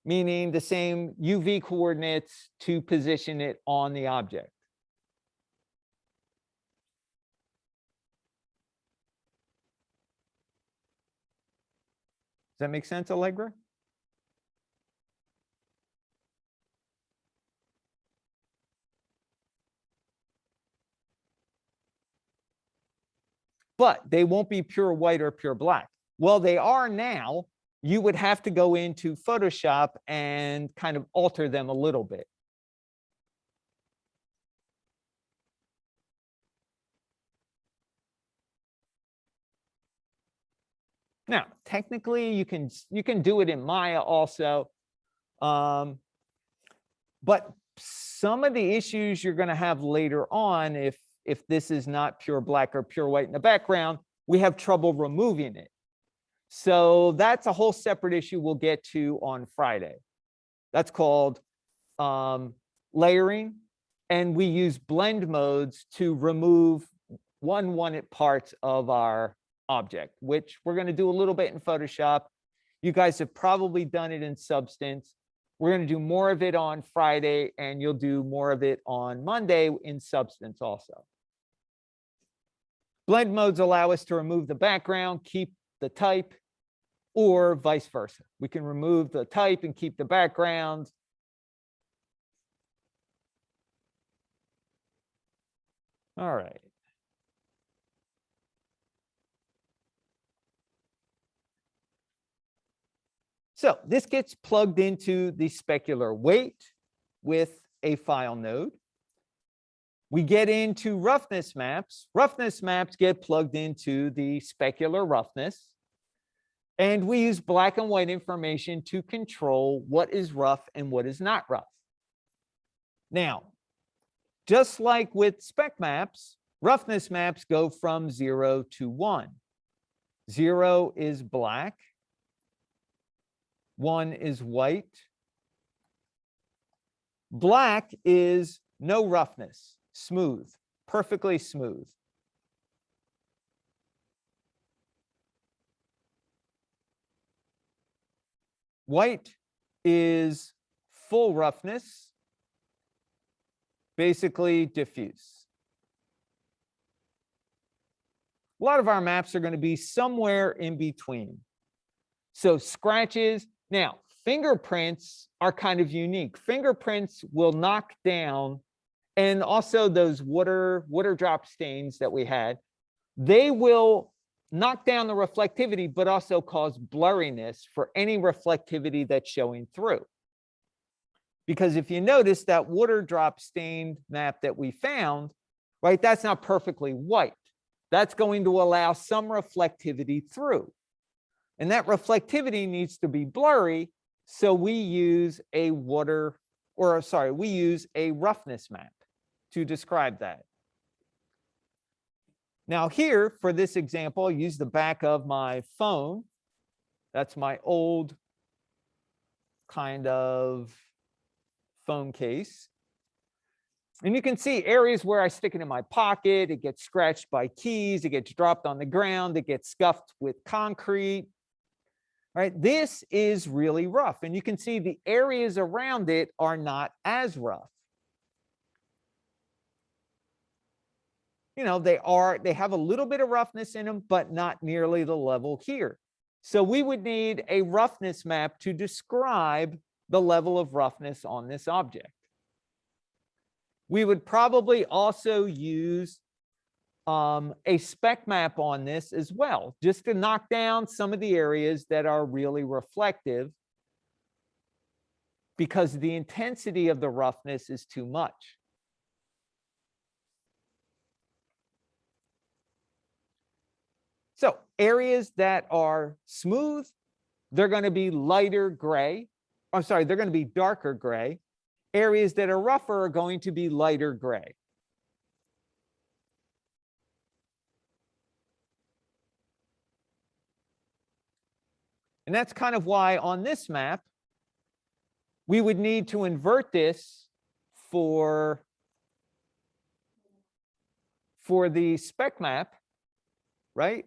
S1: meaning the same UV coordinates to position it on the object. Does that make sense, Allegra? But they won't be pure white or pure black. Well, they are now. You would have to go into Photoshop and kind of alter them a little bit. Now, technically, you can do it in Maya also, but some of the issues you're going to have later on, if this is not pure black or pure white in the background, we have trouble removing it. So that's a whole separate issue we'll get to on Friday. That's called layering, and we use blend modes to remove unwanted parts of our object, which we're going to do a little bit in Photoshop. You guys have probably done it in Substance. We're going to do more of it on Friday, and you'll do more of it on Monday in Substance also. Blend modes allow us to remove the background, keep the type, or vice versa. We can remove the type and keep the background. All right. So this gets plugged into the specular weight with a file node. We get into roughness maps. Roughness maps get plugged into the specular roughness. And we use black and white information to control what is rough and what is not rough. Now, just like with spec maps, roughness maps go from 0 to 1. 0 is black. 1 is white. Black is no roughness, smooth, perfectly smooth. White is full roughness, basically diffuse. A lot of our maps are going to be somewhere in between. So scratches, now fingerprints are kind of unique. Fingerprints will knock down, and also those water drop stains that we had, they will knock down the reflectivity, but also cause blurriness for any reflectivity that's showing through. Because if you notice that water drop stained map that we found, right, that's not perfectly white. That's going to allow some reflectivity through. And that reflectivity needs to be blurry, so we use a roughness map to describe that. Now here, for this example, I'll use the back of my phone. That's my old kind of phone case. And you can see areas where I stick it in my pocket, it gets scratched by keys, it gets dropped on the ground, it gets scuffed with concrete. All right, this is really rough. And you can see the areas around it are not as rough. You know, they have a little bit of roughness in them, but not nearly the level here. So we would need a roughness map to describe the level of roughness on this object. We would probably also use a spec map on this as well, just to knock down some of the areas that are really reflective, because the intensity of the roughness is too much. So areas that are smooth, they're going to be lighter gray. I'm sorry, they're going to be darker gray. Areas that are rougher are going to be lighter gray. And that's kind of why on this map, we would need to invert this for the spec map, right?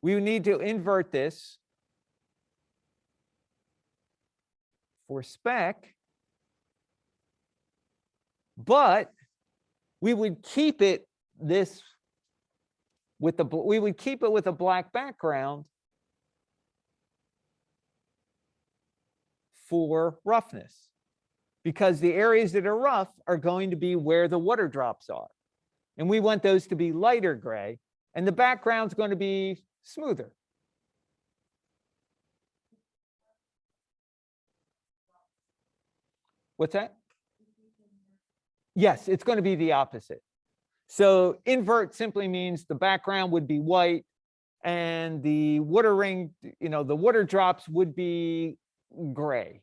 S1: We would need to invert this for spec, but we would keep it this with the, we would keep it with a black background for roughness, because the areas that are rough are going to be where the water drops are. And we want those to be lighter gray, and the background's going to be smoother. What's that? Yes, it's going to be the opposite. So invert simply means the background would be white and the water ring, the water drops would be gray.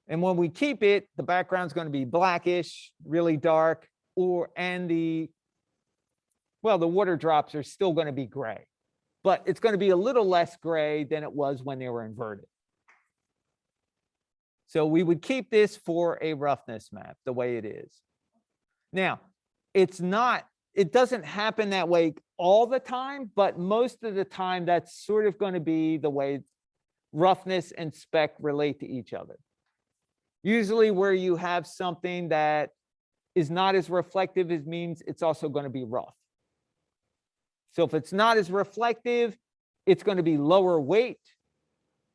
S1: And when we keep it, the background's going to be blackish, really dark, and the water drops are still going to be gray, but it's going to be a little less gray than it was when they were inverted. So we would keep this for a roughness map the way it is. Now, it doesn't happen that way all the time, but most of the time that's sort of going to be the way roughness and spec relate to each other. Usually where you have something that is not as reflective, it means it's also going to be rough. So if it's not as reflective, it's going to be lower weight.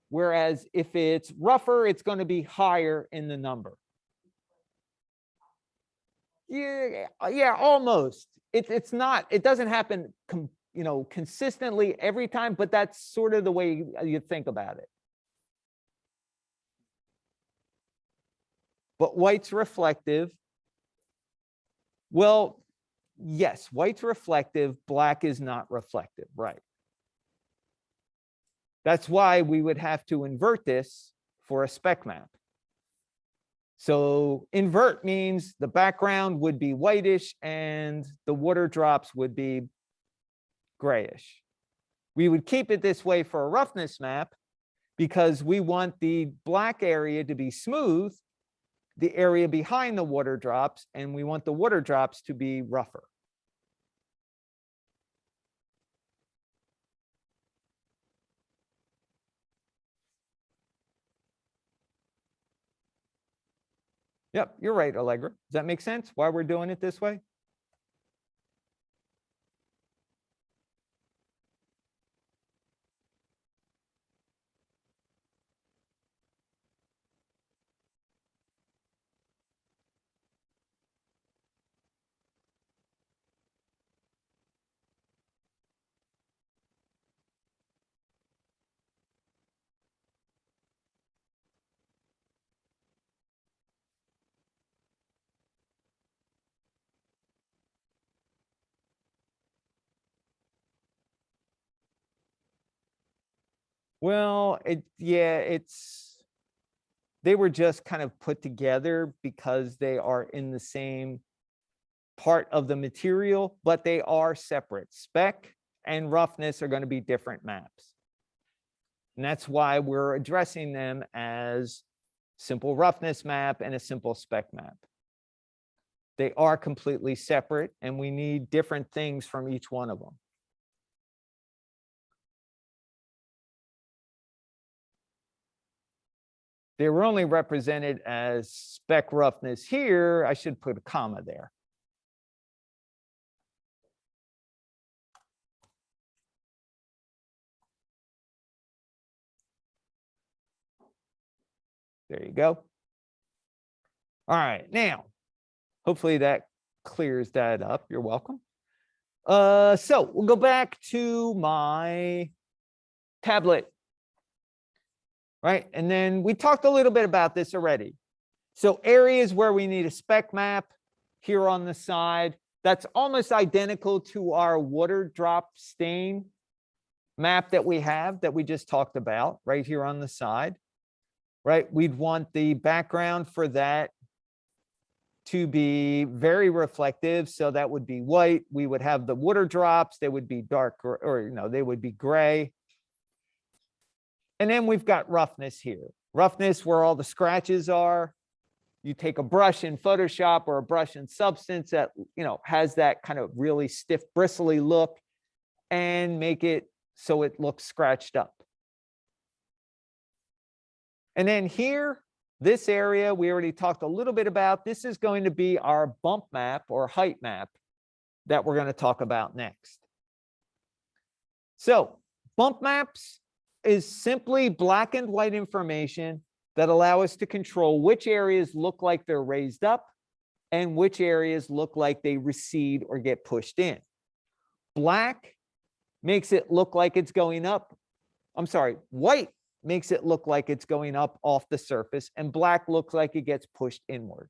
S1: Whereas if it's rougher, it's going to be higher in the number. Yeah, almost. It's not, it doesn't happen, consistently every time, but that's sort of the way you think about it. But white's reflective. Well, yes, white's reflective, black is not reflective, right? That's why we would have to invert this for a spec map. So invert means the background would be whitish and the water drops would be grayish. We would keep it this way for a roughness map because we want the black area to be smooth, the area behind the water drops, and we want the water drops to be rougher. Yep, you're right, Allegra. Does that make sense why we're doing it this way? Well, they were just kind of put together because they are in the same part of the material, but they are separate. Spec and roughness are going to be different maps. And that's why we're addressing them as simple roughness map and a simple spec map. They are completely separate, and we need different things from each one of them. They were only represented as spec roughness here. I should put a comma there. There you go. All right, now, hopefully that clears that up. You're welcome. So we'll go back to my tablet. Right, and then we talked a little bit about this already. So areas where we need a spec map here on the side, that's almost identical to our water drop stain map that we have that we just talked about right here on the side, right? We'd want the background for that to be very reflective. So that would be white. We would have the water drops. They would be dark or they would be gray. And then we've got roughness here. Roughness where all the scratches are. You take a brush in Photoshop or a brush in Substance that, has that kind of really stiff, bristly look and make it so it looks scratched up. And then here, this area we already talked a little bit about. This is going to be our bump map or height map that we're going to talk about next. So bump maps is simply black and white information that allow us to control which areas look like they're raised up and which areas look like they recede or get pushed in. Black makes it look like it's going up. I'm sorry, white makes it look like it's going up off the surface, and black looks like it gets pushed inward.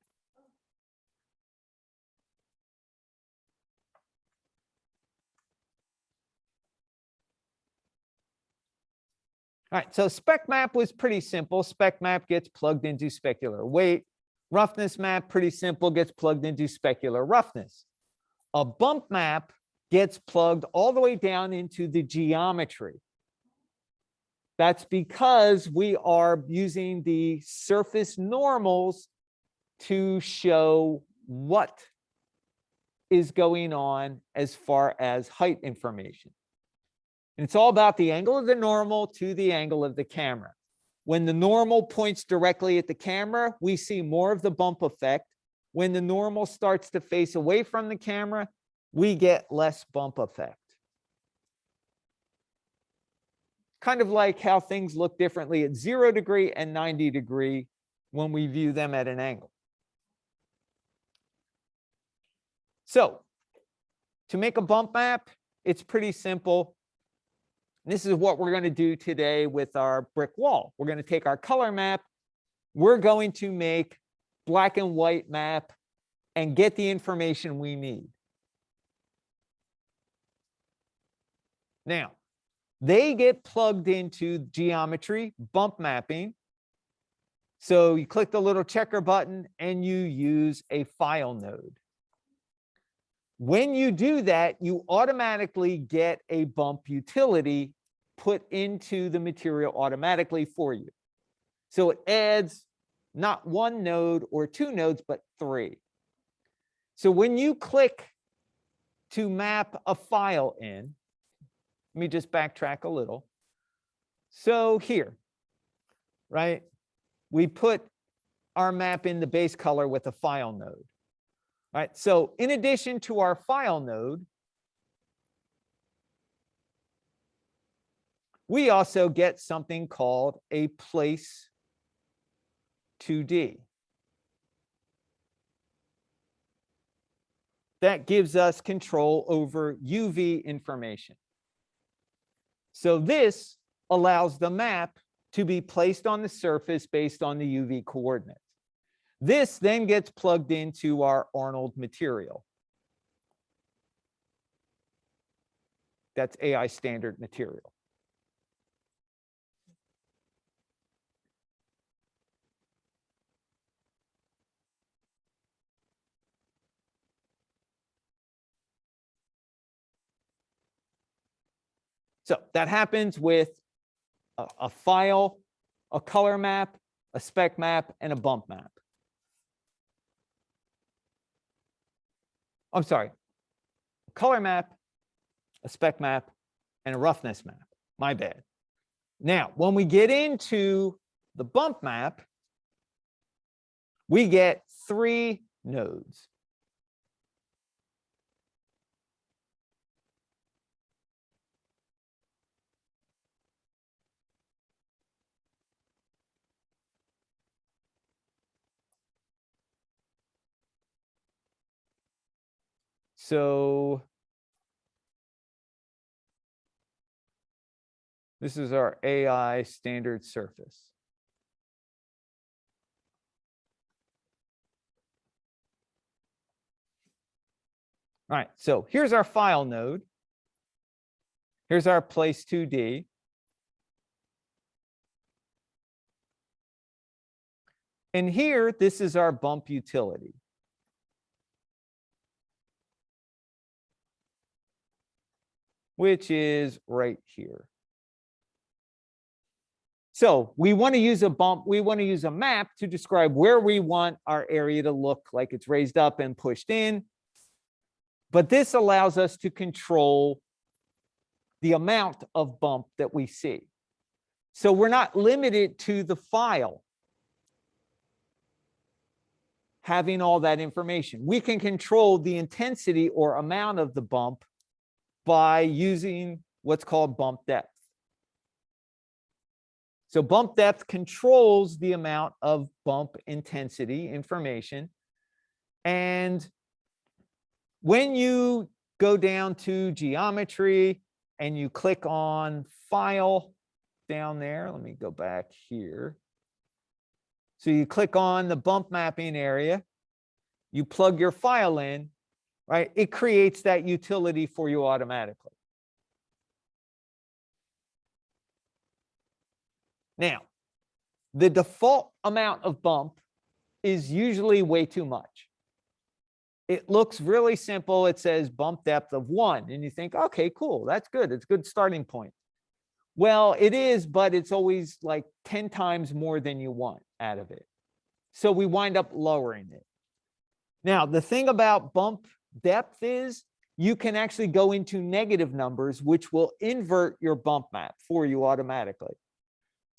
S1: All right, so spec map was pretty simple. Spec map gets plugged into specular weight. Roughness map, pretty simple, gets plugged into specular roughness. A bump map gets plugged all the way down into the geometry. That's because we are using the surface normals to show what is going on as far as height information. And it's all about the angle of the normal to the angle of the camera. When the normal points directly at the camera, we see more of the bump effect. When the normal starts to face away from the camera, we get less bump effect. Kind of like how things look differently at 0 degree and 90 degree when we view them at an angle. So to make a bump map, it's pretty simple. This is what we're going to do today with our brick wall. We're going to take our color map. We're going to make black and white map and get the information we need. Now, they get plugged into geometry, bump mapping. So you click the little checker button and you use a file node. When you do that, you automatically get a bump utility put into the material automatically for you. So it adds not one node or two nodes, but three. So when you click to map a file in, let me just backtrack a little. So here, right, we put our map in the base color with a file node. Right, so in addition to our file node, we also get something called a place 2D. That gives us control over UV information. So this allows the map to be placed on the surface based on the UV coordinates. This then gets plugged into our Arnold material. That's AI standard material. So that happens with a file, a color map, a spec map, and a bump map. I'm sorry, a color map, a spec map, and a roughness map. My bad. Now, when we get into the bump map, we get three nodes. So this is our AI standard surface. All right, so here's our file node. Here's our place 2D. And here, this is our bump utility. Which is right here. So we want to use a bump. We want to use a map to describe where we want our area to look like it's raised up and pushed in. But this allows us to control the amount of bump that we see. So we're not limited to the file having all that information. We can control the intensity or amount of the bump by using what's called bump depth. So bump depth controls the amount of bump intensity information. And when you go down to geometry and you click on file down there, let me go back here. So you click on the bump mapping area, you plug your file in, right? It creates that utility for you automatically. Now, the default amount of bump is usually way too much. It looks really simple. It says bump depth of 1, and you think, okay, cool, that's good. It's a good starting point. Well, it is, but it's always like 10 times more than you want out of it. So we wind up lowering it. Now, the thing about bump depth is you can actually go into negative numbers, which will invert your bump map for you automatically.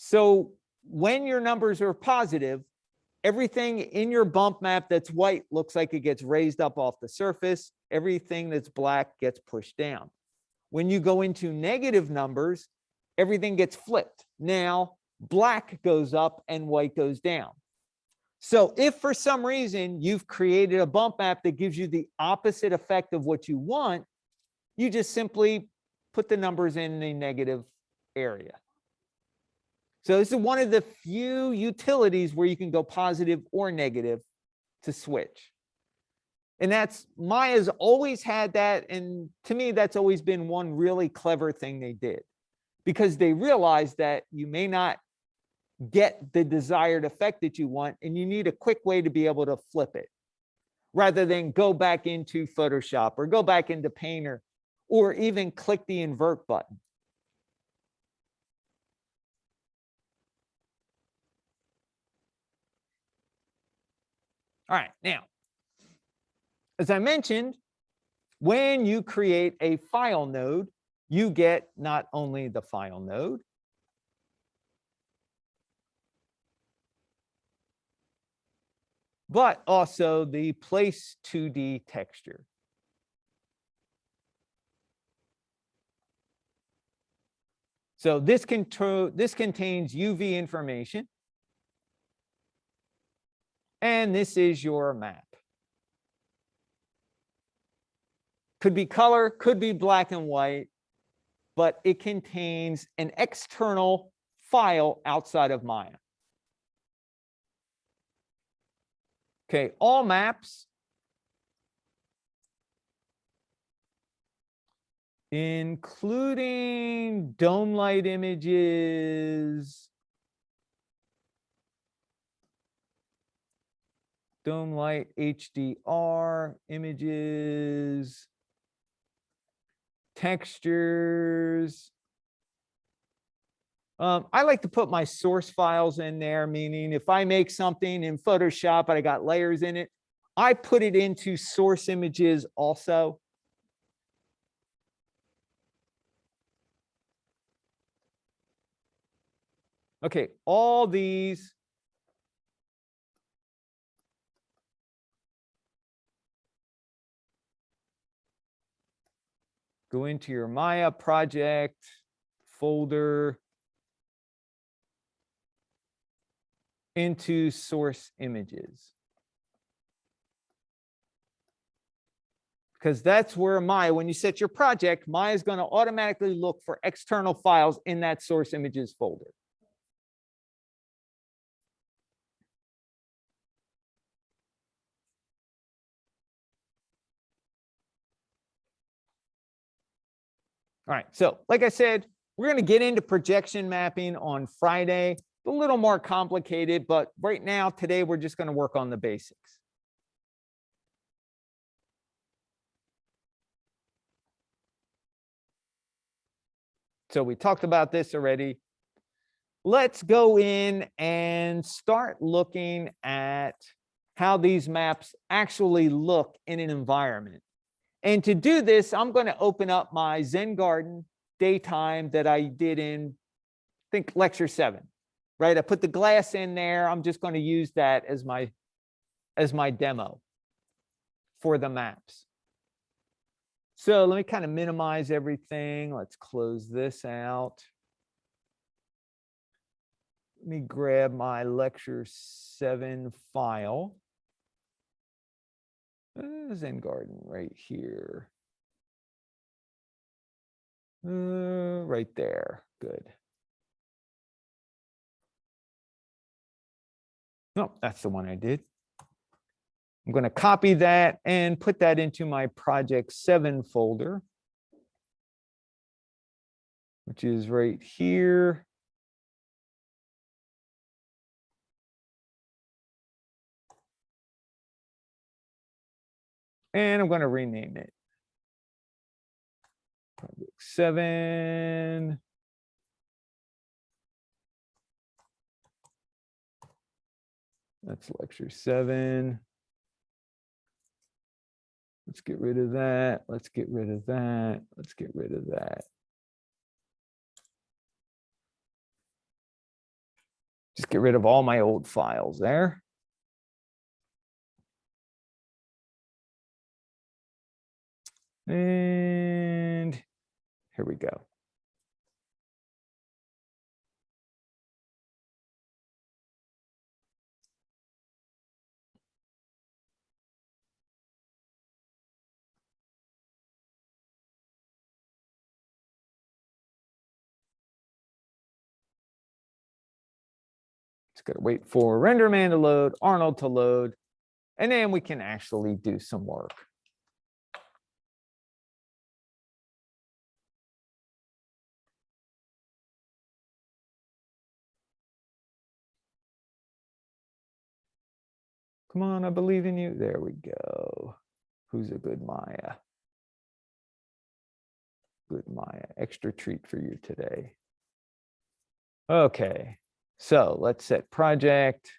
S1: So when your numbers are positive, everything in your bump map that's white looks like it gets raised up off the surface. Everything that's black gets pushed down. When you go into negative numbers, everything gets flipped. Now, black goes up and white goes down. So if for some reason you've created a bump map that gives you the opposite effect of what you want, you just simply put the numbers in the negative area. So this is one of the few utilities where you can go positive or negative to switch. And that's, Maya's always had that. And to me, that's always been one really clever thing they did, because they realized that you may not get the desired effect that you want, and you need a quick way to be able to flip it rather than go back into Photoshop or go back into Painter or even click the invert button. All right, now, as I mentioned, when you create a file node, you get not only the file node, but also the place 2D texture. So this contains UV information, and this is your map. Could be color, could be black and white, but it contains an external file outside of Maya. Okay, all maps, including dome light images, dome light HDR images, textures. I like to put my source files in there, meaning if I make something in Photoshop, but I got layers in it, I put it into source images also. Okay, all these go into your Maya project folder, into source images. Because that's where Maya, when you set your project, Maya is going to automatically look for external files in that source images folder. All right, so like I said, we're going to get into projection mapping on Friday. It's a little more complicated, but right now, today, we're just going to work on the basics. So we talked about this already. let's go in and start looking at how these maps actually look in an environment. And to do this, I'm going to open up my Zen Garden daytime that I did in, I think, lecture 7, right? I put the glass in there. I'm just going to use that as my demo for the maps. So let me kind of minimize everything. Let's close this out. Let me grab my lecture 7 file. Zen Garden right here. Right there. Good. No, that's the one I did. I'm going to copy that and put that into my project 7 folder, which is right here. And I'm going to rename it. Project 7. That's lecture 7. Let's get rid of that. Let's get rid of that. Let's get rid of that. Just get rid of all my old files there. And here we go. Just got to wait for RenderMan to load, Arnold to load, and then we can actually do some work. Come on, I believe in you. There we go. Who's a good Maya? Good Maya. Extra treat for you today. Okay, so let's set project.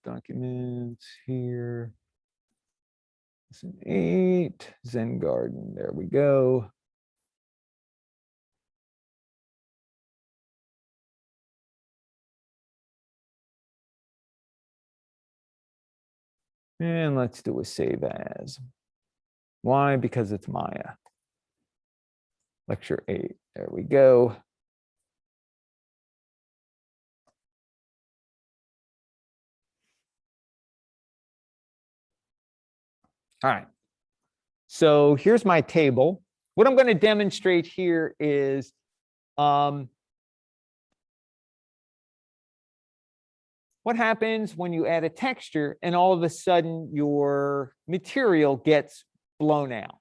S1: Documents here. It's an 8. Zen Garden. There we go. And let's do a save as. Why? Because it's Maya. Lecture 8. There we go. All right. So here's my table. What I'm going to demonstrate here is what happens when you add a texture and all of a sudden your material gets blown out.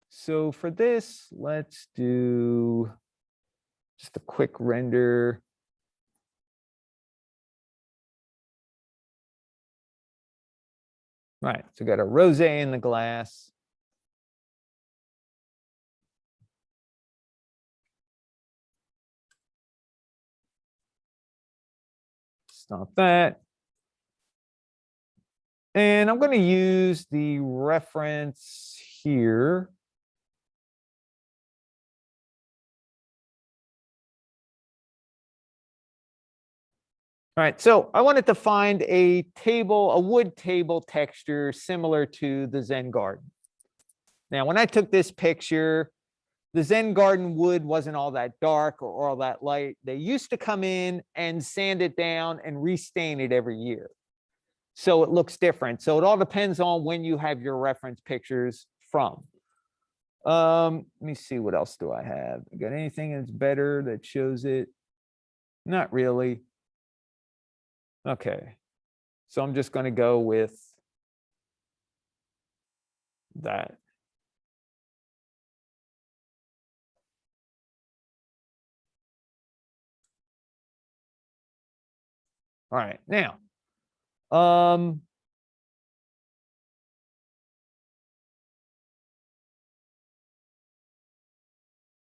S1: So for this, let's do just a quick render. Right, so we got a rosé in the glass. Stop that. And I'm going to use the reference here. All right, so I wanted to find a table, a wood table texture similar to the Zen Garden. Now, when I took this picture, the Zen Garden wood wasn't all that dark or all that light. They used to come in and sand it down and restain it every year. So it looks different. So it all depends on when you have your reference pictures from. Let me see, what else do I have? I got anything that's better that shows it? Not really. Okay. So I'm just going to go with that. All right. Now,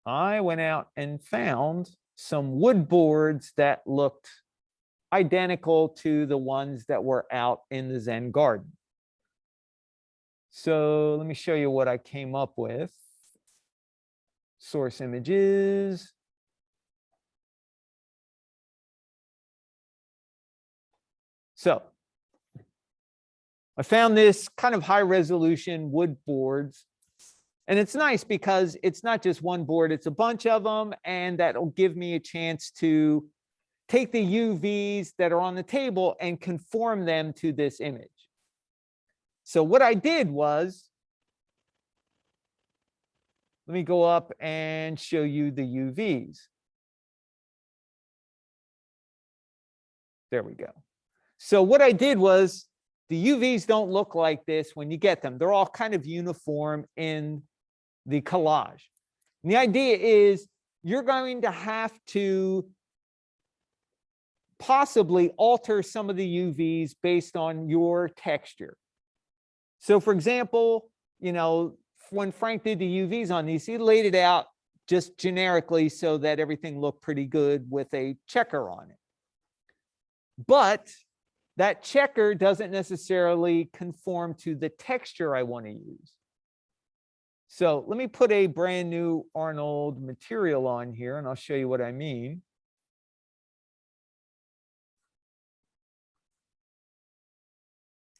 S1: I went out and found some wood boards that looked identical to the ones that were out in the Zen garden. So let me show you what I came up with. Source images. So I found this kind of high resolution wood boards. And it's nice because it's not just one board, it's a bunch of them. And that'll give me a chance to take the UVs that are on the table and conform them to this image. So what I did was, let me go up and show you the UVs. There we go. So what I did was, the UVs don't look like this when you get them. They're all kind of uniform in the collage. And the idea is you're going to have to possibly alter some of the UVs based on your texture. So for example, you know, when Frank did the UVs on these, he laid it out just generically so that everything looked pretty good with a checker on it. But that checker doesn't necessarily conform to the texture I want to use. So let me put a brand new Arnold material on here, and I'll show you what I mean.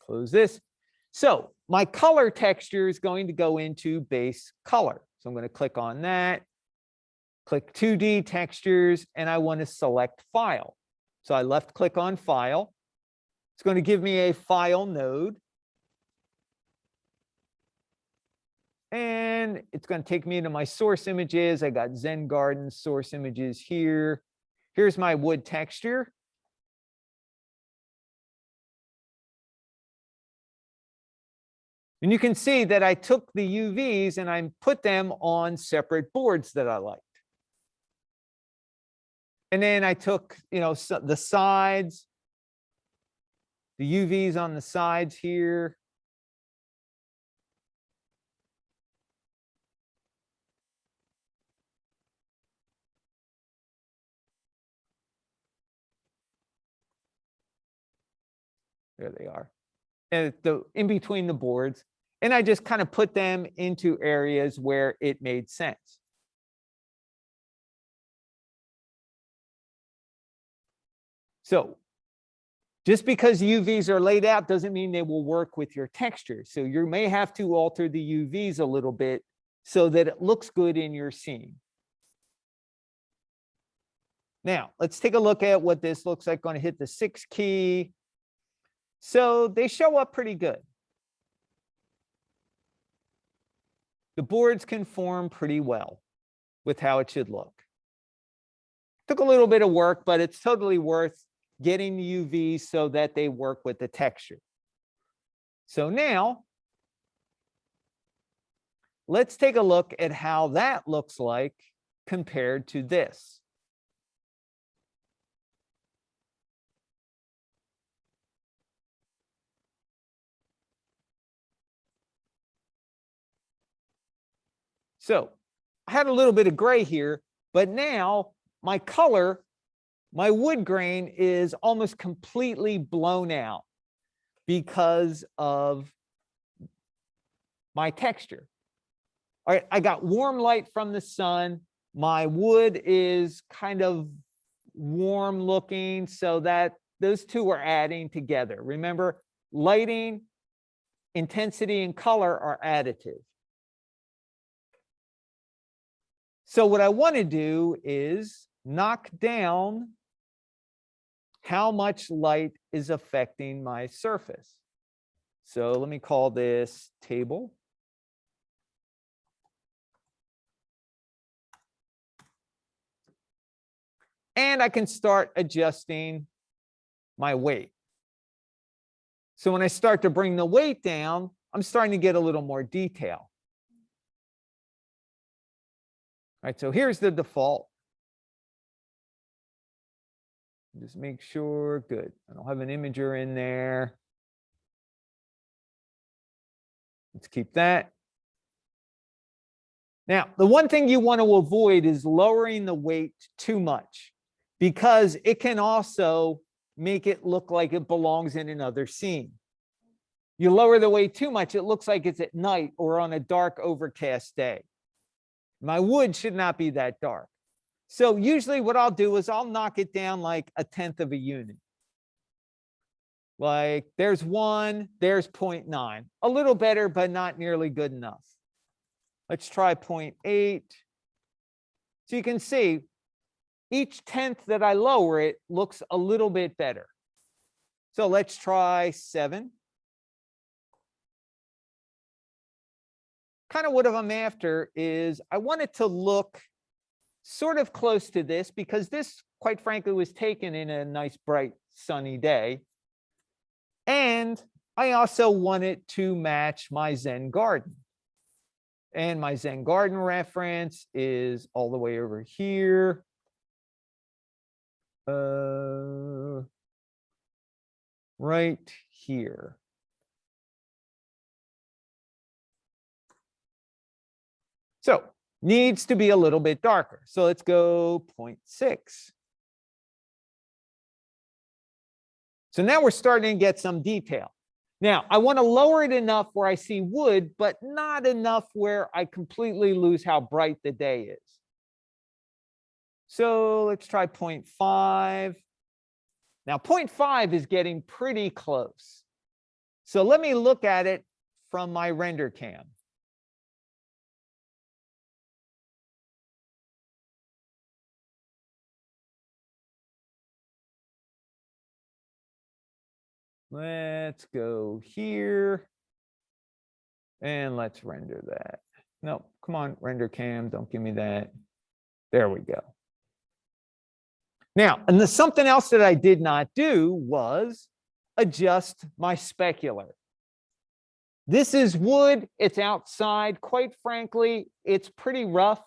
S1: Close this. So my color texture is going to go into base color. So I'm going to click on that, click 2D textures, and I want to select file. So I left click on file. It's going to give me a file node. And it's going to take me into my source images. I got Zen Garden source images here. Here's my wood texture. And you can see that I took the UVs and I put them on separate boards that I liked. And then I took, you know, the sides, the UVs on the sides here. There they are. And in between the boards. And I just kind of put them into areas where it made sense. So just because UVs are laid out doesn't mean they will work with your texture. So you may have to alter the UVs a little bit so that it looks good in your scene. Now, let's take a look at what this looks like. Going to hit the 6 key. So they show up pretty good. The boards conform pretty well with how it should look. Took a little bit of work, but it's totally worth getting the UVs so that they work with the texture. So now, let's take a look at how that looks like compared to this. So I had a little bit of gray here, but now my color, my wood grain is almost completely blown out because of my texture. All right, I got warm light from the sun. My wood is kind of warm looking, so that those two are adding together. Remember, lighting, intensity, and color are additive. So what I want to do is knock down how much light is affecting my surface. So let me call this table. And I can start adjusting my weight. So when I start to bring the weight down, I'm starting to get a little more detail. All right, so here's the default. Just make sure, good. I don't have an imager in there. Let's keep that. Now, the one thing you want to avoid is lowering the weight too much, because it can also make it look like it belongs in another scene. You lower the weight too much, it looks like it's at night or on a dark, overcast day. My wood should not be that dark. So usually what I'll do is I'll knock it down like 1/10 of a unit. Like there's 1, there's 0.9. A little better, but not nearly good enough. Let's try 0.8. So you can see each 1/10 that I lower it looks a little bit better. So let's try 7. Kind of what I'm after is I want it to look sort of close to this, because this, quite frankly, was taken in a nice, bright, sunny day. And I also want it to match my Zen garden. And my Zen garden reference is all the way over here. Right here. So needs to be a little bit darker. So let's go 0.6. So now we're starting to get some detail. Now, I want to lower it enough where I see wood, but not enough where I completely lose how bright the day is. So let's try 0.5. Now, 0.5 is getting pretty close. So let me look at it from my render cam. Let's go here and let's render that. No, come on, render cam, don't give me that. There we go. Now, and something else that I did not do was adjust my specular. This is wood, it's outside. Quite frankly, it's pretty rough.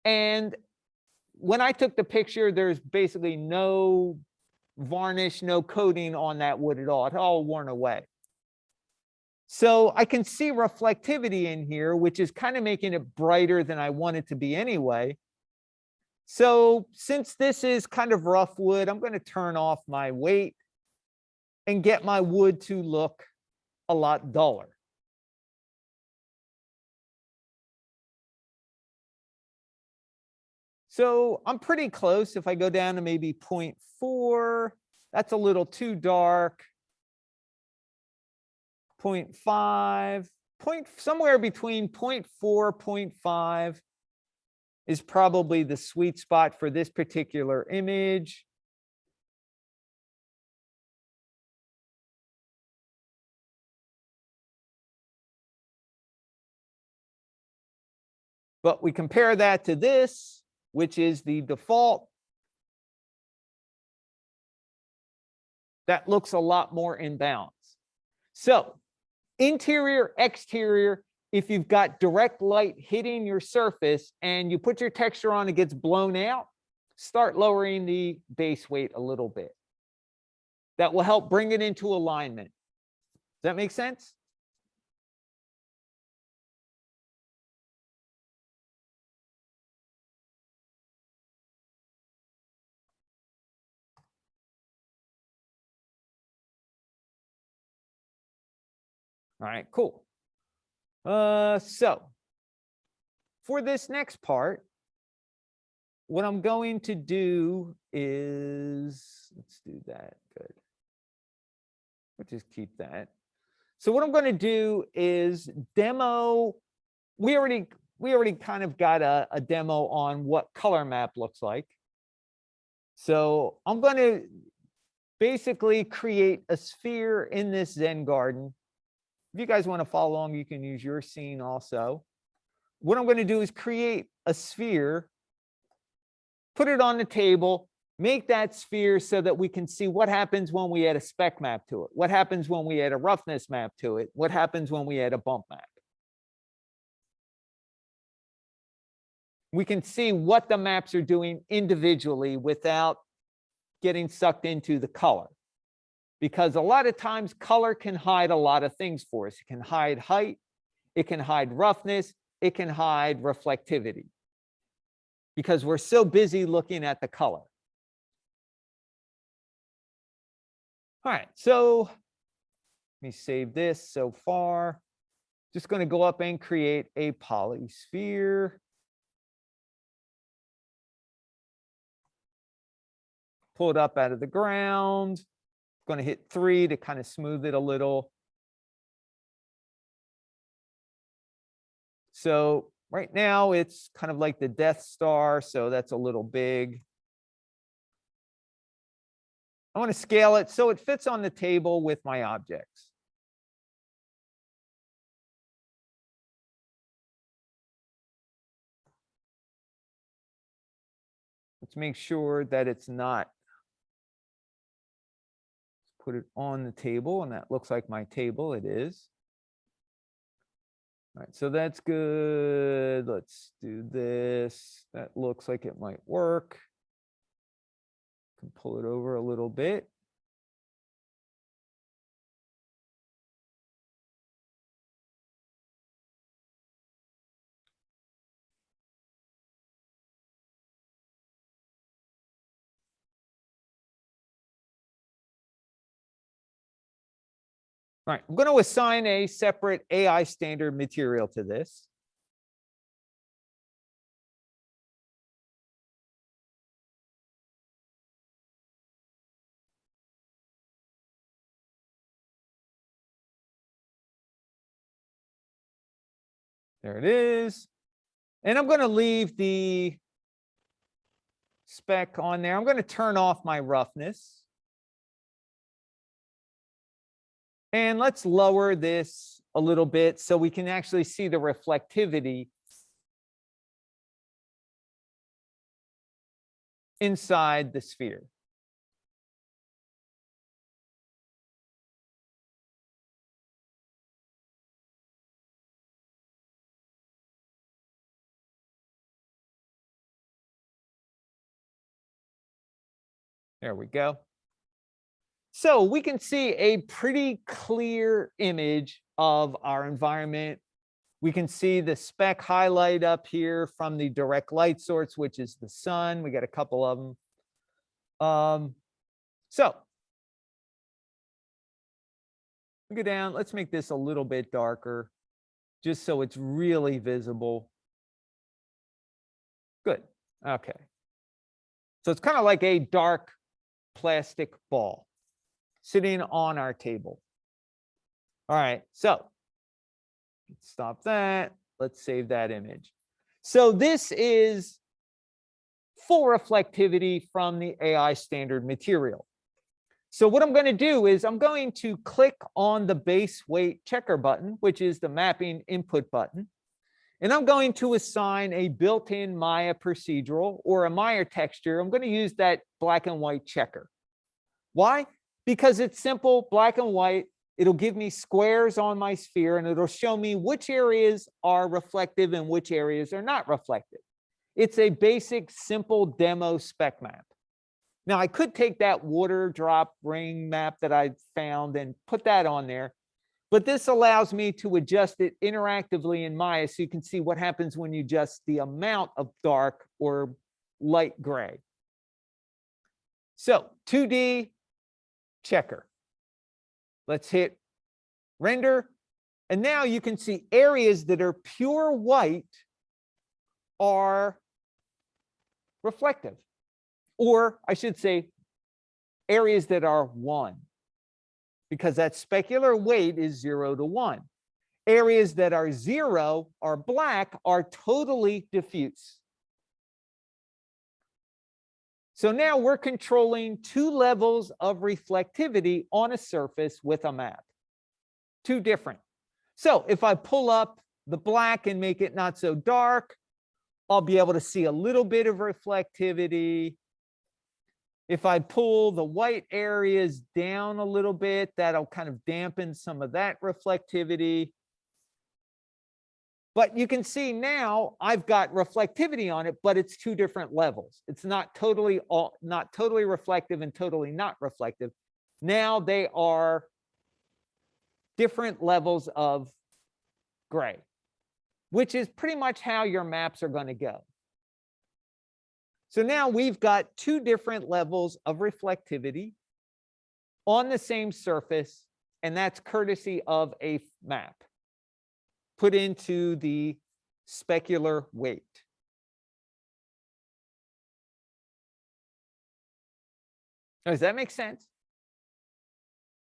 S1: And when I took the picture, there's basically no varnish, no coating on that wood at all. It's all worn away. So I can see reflectivity in here, which is kind of making it brighter than I want it to be anyway. So since this is kind of rough wood, I'm going to turn off my weight and get my wood to look a lot duller. So I'm pretty close. If I go down to maybe 0.4, that's a little too dark. 0.5, somewhere between 0.4, 0.5 is probably the sweet spot for this particular image. But we compare that to this, which is the default. That looks a lot more in balance. So interior, exterior, if you've got direct light hitting your surface and you put your texture on, it gets blown out, start lowering the base weight a little bit. That will help bring it into alignment. Does that make sense? All right, cool. So for this next part, what I'm going to do is, let's do that, good. We'll just keep that. So what I'm going to do is demo, we already kind of got a demo on what color map looks like. So I'm going to basically create a sphere in this Zen garden. If you guys want to follow along, you can use your scene also. What I'm going to do is create a sphere, put it on the table, make that sphere so that we can see what happens when we add a spec map to it, what happens when we add a roughness map to it, what happens when we add a bump map. We can see what the maps are doing individually without getting sucked into the color. Because a lot of times color can hide a lot of things for us. It can hide height, it can hide roughness, it can hide reflectivity because we're so busy looking at the color. All right, so let me save this so far. Just going to go up and create a polysphere. Pull it up out of the ground. Going to hit 3 to kind of smooth it a little. So right now it's kind of like the Death Star, so that's a little big. I want to scale it so it fits on the table with my objects. Let's make sure that it's not. Put it on the table, and that looks like my table. It is. All right, so that's good. Let's do this. That looks like it might work. Can pull it over a little bit. All right, I'm going to assign a separate AI standard material to this. There it is. And I'm going to leave the spec on there. I'm going to turn off my roughness. And let's lower this a little bit so we can actually see the reflectivity inside the sphere. There we go. So we can see a pretty clear image of our environment. We can see the speck highlight up here from the direct light source, which is the sun. We got a couple of them. So we go down. Let's make this a little bit darker, just so it's really visible. Good. Okay. So it's kind of like a dark plastic ball sitting on our table. All right, so let's stop that. Let's save that image. So this is full reflectivity from the AI standard material. So what I'm going to do is I'm going to click on the base weight checker button, which is the mapping input button. And I'm going to assign a built-in Maya procedural or a Maya texture. I'm going to use that black and white checker. Why? Because it's simple, black and white. It'll give me squares on my sphere, and it'll show me which areas are reflective and which areas are not reflective. It's a basic, simple demo spec map. Now, I could take that water drop ring map that I found and put that on there, but this allows me to adjust it interactively in Maya so you can see what happens when you adjust the amount of dark or light gray. So 2D checker. Let's hit render. And now you can see areas that are pure white are reflective. Or I should say areas that are 1, because that specular weight is 0 to 1. Areas that are 0 or black are totally diffuse. So now we're controlling 2 levels of reflectivity on a surface with a map. 2 different. So if I pull up the black and make it not so dark, I'll be able to see a little bit of reflectivity. If I pull the white areas down a little bit, that'll kind of dampen some of that reflectivity. But you can see now I've got reflectivity on it, but it's 2 different levels. It's not totally reflective and totally not reflective. Now they are different levels of gray. which is pretty much how your maps are going to go. So now we've got two different levels of reflectivity on the same surface, and that's courtesy of a map put into the specular weight. Does that make sense?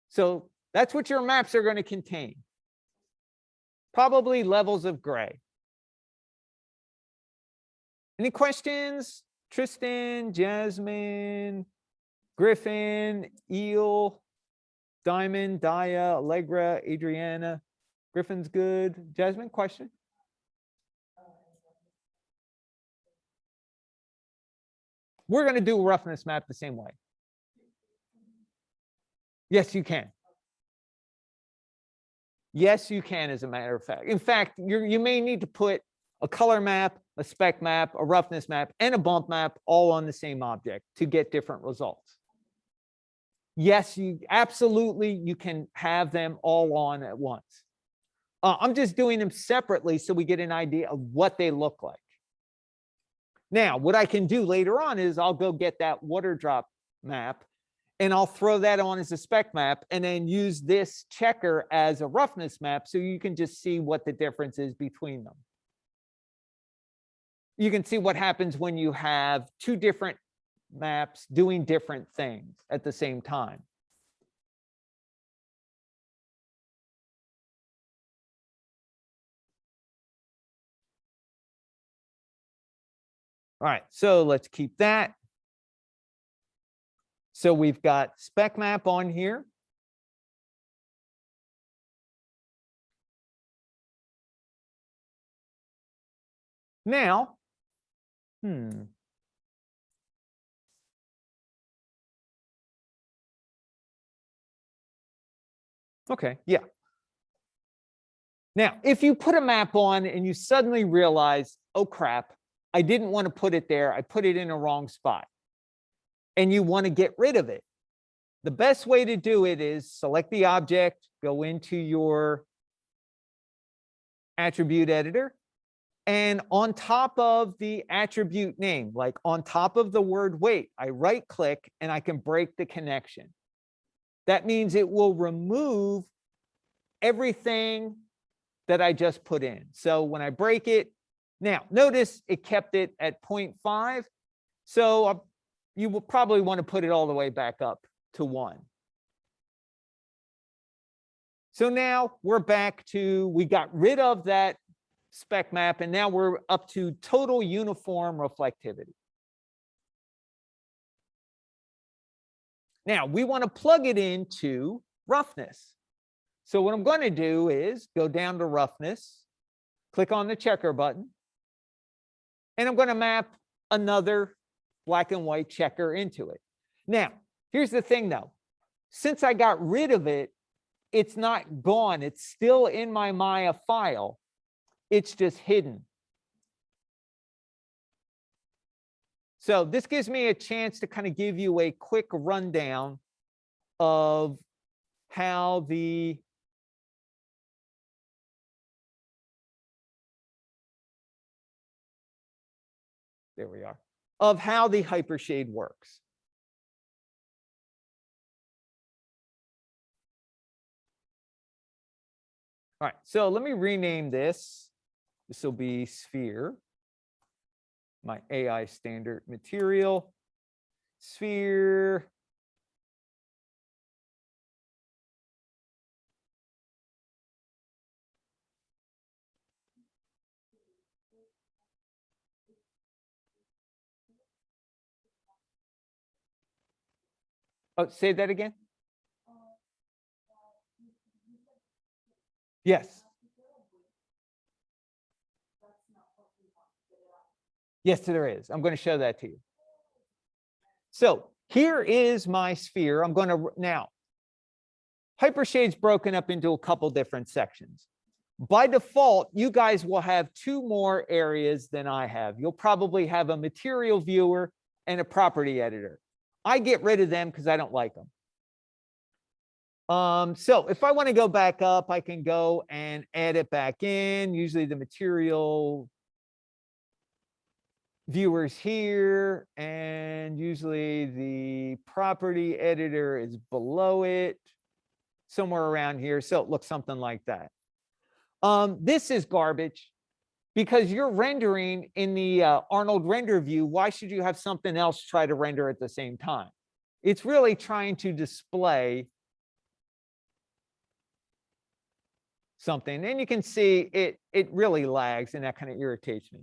S1: So that's what your maps are going to contain. Probably levels of gray. Any questions? Tristan, Jasmine, Griffin, Eel, Diamond, Daya, Allegra, Adriana. Griffin's good. Jasmine, question? We're going to do a roughness map the same way. Yes, you can. Yes, you can, as a matter of fact. In fact, you may need to put a color map, a spec map, a roughness map, and a bump map all on the same object to get different results. Yes, you absolutely, you can have them all on at once. I'm just doing them separately so we get an idea of what they look like. Now, what I can do later on is I'll go get that water drop map and I'll throw that on as a spec map and then use this checker as a roughness map so you can just see what the difference is between them. You can see what happens when you have two different maps doing different things at the same time. All right, so let's keep that. So we've got spec map on here. Now, okay, yeah. Now, if you put a map on and you suddenly realize, oh crap, I didn't want to put it there, I put it in a wrong spot, and you want to get rid of it, the best way to do it is select the object, go into your attribute editor, and on top of the attribute name, like on top of the word weight, I right click and I can break the connection. That means it will remove everything that I just put in. So when I break it, now notice it kept it at 0.5. So you will probably want to put it all the way back up to 1. So now we're back to, we got rid of that spec map, and now we're up to total uniform reflectivity. Now we want to plug it into roughness. So what I'm going to do is go down to roughness, click on the checker button, and I'm going to map another black and white checker into it. Now, here's the thing though. Since I got rid of it, it's not gone. It's still in my Maya file. It's just hidden. So this gives me a chance to kind of give you a quick rundown of how the of how the hypershade works. All right, so let me rename this. This will be sphere, my AI standard material, sphere. Oh, say that again. Yes. Yes, there is. I'm going to show that to you. So here is my sphere. I'm going to now, hypershade's broken up into a couple different sections. By default, you guys will have 2 more areas than I have. You'll probably have a material viewer and a property editor. I get rid of them because I don't like them. So if I want to go back up, I can go and add it back in. Usually the material viewers here, and usually the property editor is below it, somewhere around here. So it looks something like that. This is garbage because you're rendering in the Arnold render view. Why should you have something else try to render at the same time? It's really trying to display something, and you can see it really lags, and that kind of irritates me.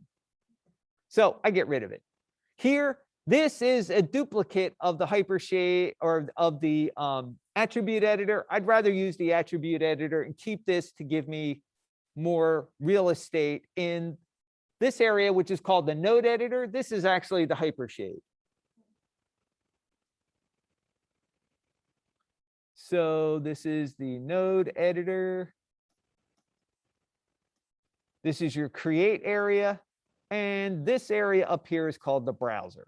S1: So I get rid of it. Here, this is a duplicate of the hypershade or of the attribute editor. I'd rather use the attribute editor and keep this to give me more real estate in this area, which is called the node editor. This is actually the hypershade. So this is the node editor. This is your create area. And this area up here is called the browser.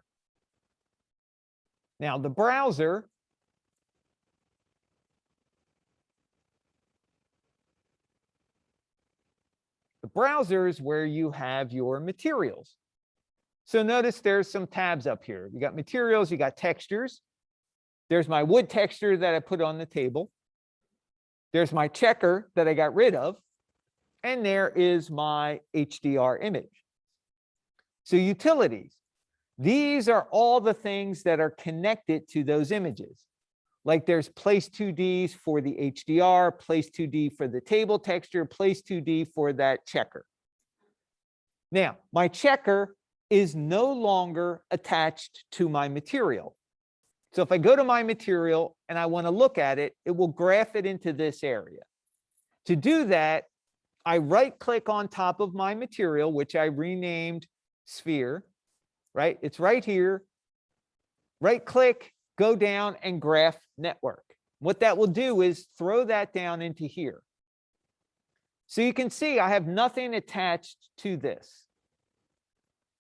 S1: Now, the browser is where you have your materials. So notice there's some tabs up here. You got materials, you got textures. There's my wood texture that I put on the table. There's my checker that I got rid of. And there is my HDR image. So utilities, these are all the things that are connected to those images. Like there's place 2Ds for the HDR, place 2D for the table texture, place 2D for that checker. Now, my checker is no longer attached to my material. So if I go to my material and I want to look at it, it will graph it into this area. To do that, I right-click on top of my material, which I renamed sphere, right? It's right here. Right-click, go down and graph network. What that will do is throw that down into here. So you can see I have nothing attached to this.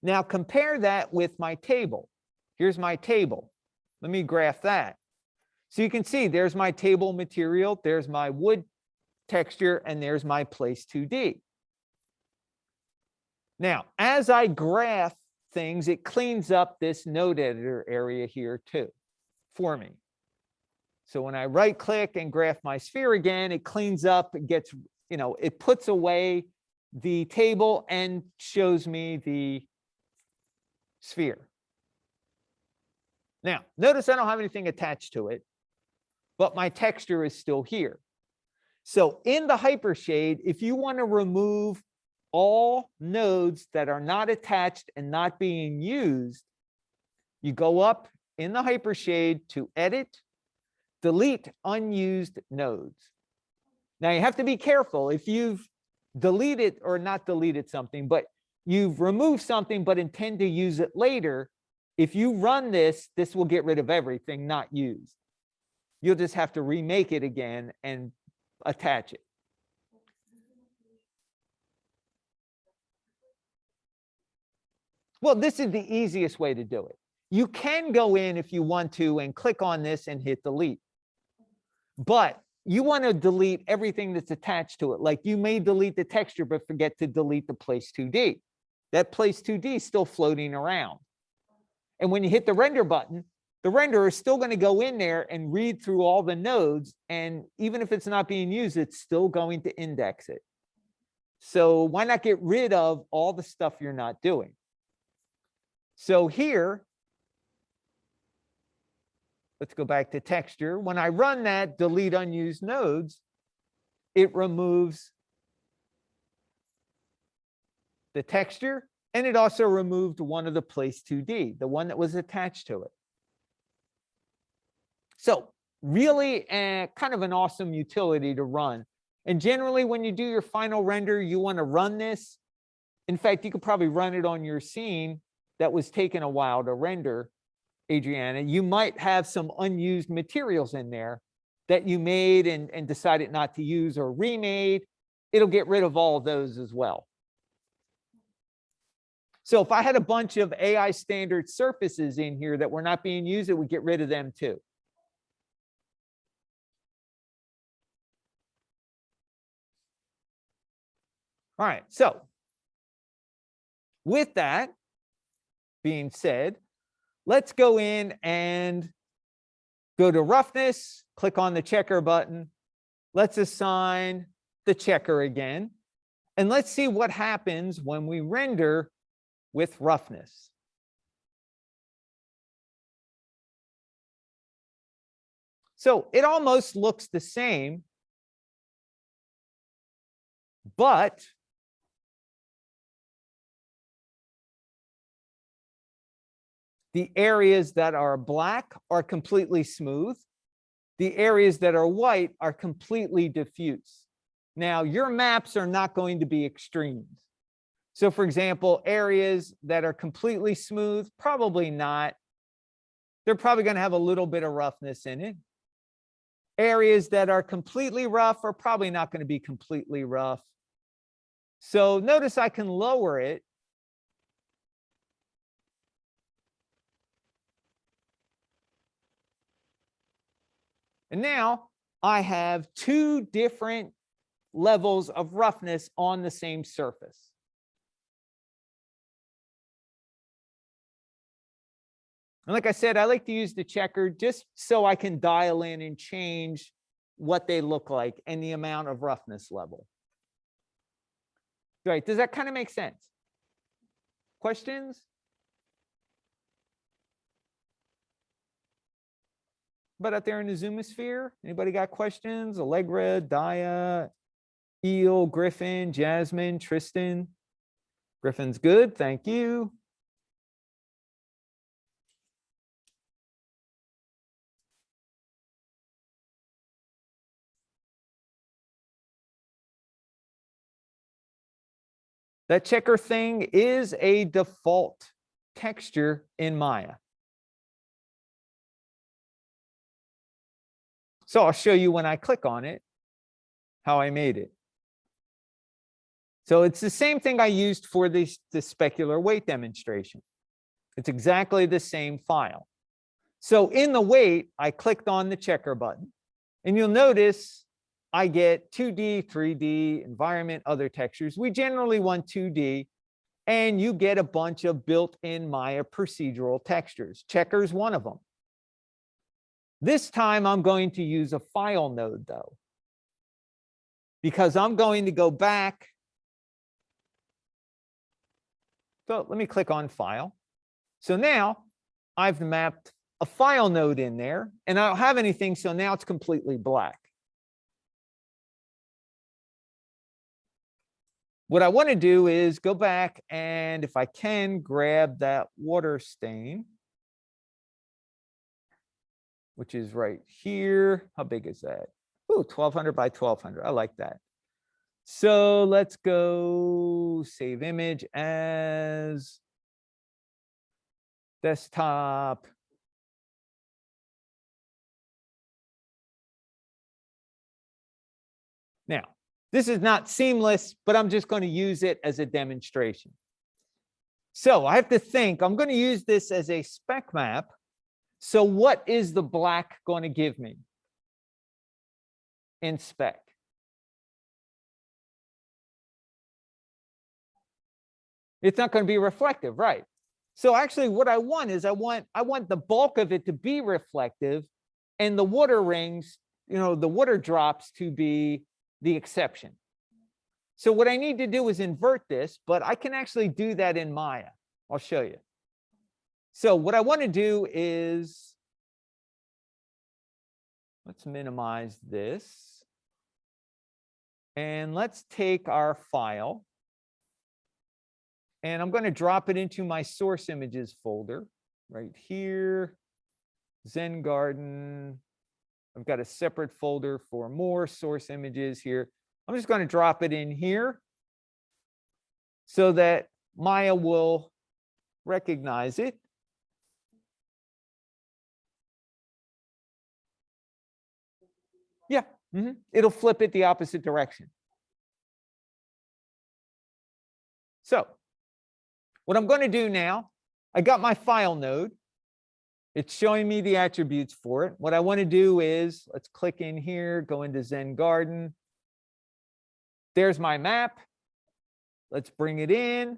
S1: Now compare that with my table. Here's my table. Let me graph that. So you can see there's my table material, there's my wood texture, and there's my place 2D. Now, as I graph things, it cleans up this node editor area here too for me. So when I right click and graph my sphere again, it cleans up, it gets, it puts away the table and shows me the sphere. Now, notice I don't have anything attached to it, but my texture is still here. So in the hypershade, if you want to remove all nodes that are not attached and not being used, you go up in the hypershade to edit, delete unused nodes. Now you have to be careful if you've deleted or not deleted something, but you've removed something but intend to use it later. If you run this, this will get rid of everything not used. You'll just have to remake it again and attach it. Well, this is the easiest way to do it. You can go in if you want to and click on this and hit delete. But you want to delete everything that's attached to it. Like you may delete the texture, but forget to delete the place 2D. That place 2D is still floating around. And when you hit the render button, the renderer is still going to go in there and read through all the nodes. And even if it's not being used, it's still going to index it. So why not get rid of all the stuff you're not doing? So here, let's go back to texture. When I run that delete unused nodes, it removes the texture, and it also removed one of the place 2D, the one that was attached to it. So really kind of an awesome utility to run. And generally, when you do your final render, you want to run this. In fact, you could probably run it on your scene that was taking a while to render, Adriana. You might have some unused materials in there that you made and decided not to use or remade. It'll get rid of all of those as well. So if I had a bunch of AI standard surfaces in here that were not being used, it would get rid of them too. All right, so with that being said, let's go in and go to roughness, click on the checker button. Let's assign the checker again. And let's see what happens when we render with roughness. So it almost looks the same, but the areas that are black are completely smooth. The areas that are white are completely diffuse. Now, your maps are not going to be extremes. So for example, areas that are completely smooth, probably not. They're probably going to have a little bit of roughness in it. Areas that are completely rough are probably not going to be completely rough. So notice I can lower it. And now I have two different levels of roughness on the same surface. And like I said, I like to use the checker just so I can dial in and change what they look like and the amount of roughness level. Right, does that kind of make sense? Questions? But out there in the Zoomosphere, anybody got questions? Allegra, Dia, Eel, Griffin, Jasmine, Tristan. Griffin's good, thank you. That checker thing is a default texture in Maya. So I'll show you when I click on it, how I made it. So it's the same thing I used for the specular weight demonstration. It's exactly the same file. So in the weight, I clicked on the checker button, and you'll notice I get 2D, 3D, environment, other textures. We generally want 2D, and you get a bunch of built-in Maya procedural textures. Checker's one of them. This time I'm going to use a file node though, because I'm going to go back. So let me click on file. So now I've mapped a file node in there, and I don't have anything, so now it's completely black. What I want to do is go back and, if I can, grab that water stain, which is right here. How big is that? Ooh, 1200 by 1200. I like that. So let's go save image as desktop. Now, this is not seamless, but I'm just going to use it as a demonstration. So I have to think, I'm going to use this as a spec map. So what is the black going to give me in spec? It's not going to be reflective, right? So actually what I want is I want the bulk of it to be reflective, and the water rings, the water drops to be the exception. So what I need to do is invert this, but I can actually do that in Maya. I'll show you. So what I want to do is, let's minimize this. And let's take our file. And I'm going to drop it into my source images folder right here. Zen Garden. I've got a separate folder for more source images here. I'm just going to drop it in here so that Maya will recognize it. Yeah, it'll flip it the opposite direction. So what I'm going to do now, I got my file node. It's showing me the attributes for it. What I want to do is, let's click in here, go into Zen Garden. There's my map. Let's bring it in.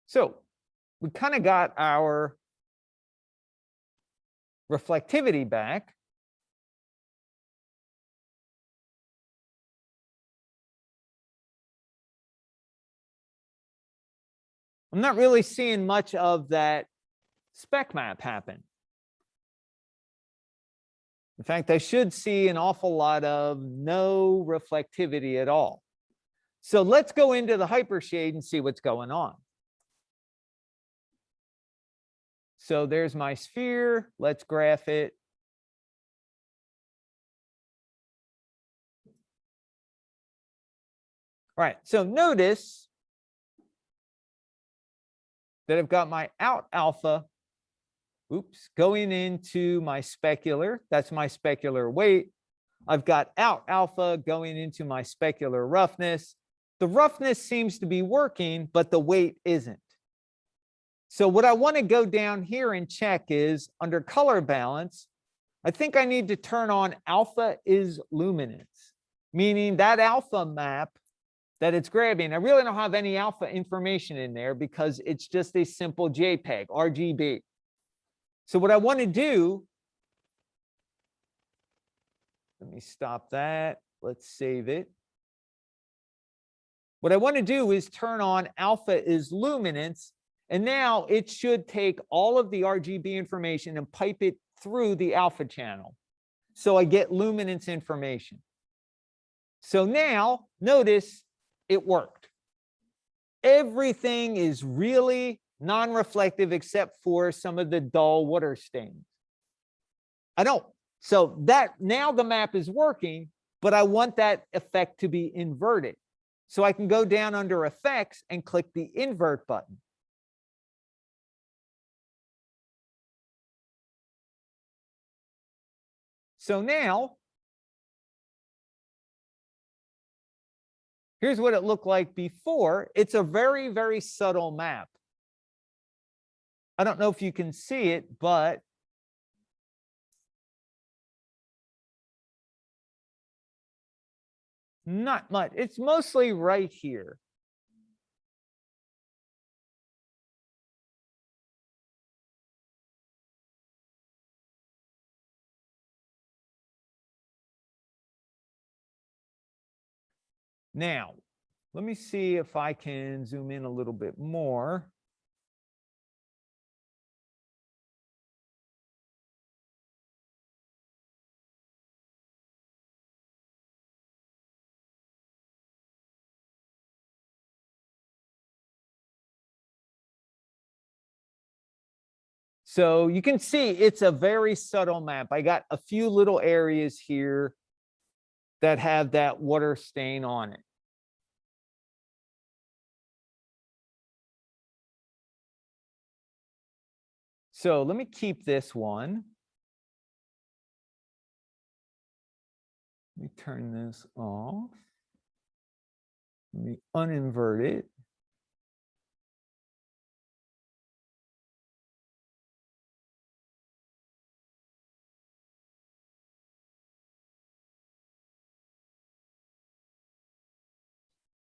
S1: So we kind of got our reflectivity back. I'm not really seeing much of that spec map happen. In fact, I should see an awful lot of no reflectivity at all. So let's go into the hypershade and see what's going on. So there's my sphere. Let's graph it. All right, so notice that I've got my out alpha, going into my specular. That's my specular weight. I've got out alpha going into my specular roughness. The roughness seems to be working, but the weight isn't. So what I want to go down here and check is under color balance, I think I need to turn on alpha is luminance, meaning that alpha map that it's grabbing. I really don't have any alpha information in there because it's just a simple JPEG, RGB. So what I want to do, let me stop that. Let's save it. What I want to do is turn on alpha is luminance, and now it should take all of the RGB information and pipe it through the alpha channel. So I get luminance information. So now notice it worked. Everything is really non-reflective except for some of the dull water stains. I don't. So that now the map is working, but I want that effect to be inverted. So I can go down under effects and click the invert button. So now, here's what it looked like before. It's a very, very subtle map. I don't know if you can see it, but not much. It's mostly right here. Now, let me see if I can zoom in a little bit more. So you can see it's a very subtle map. I got a few little areas here that have that water stain on it. So let me keep this one. Let me turn this off. Let me uninvert it.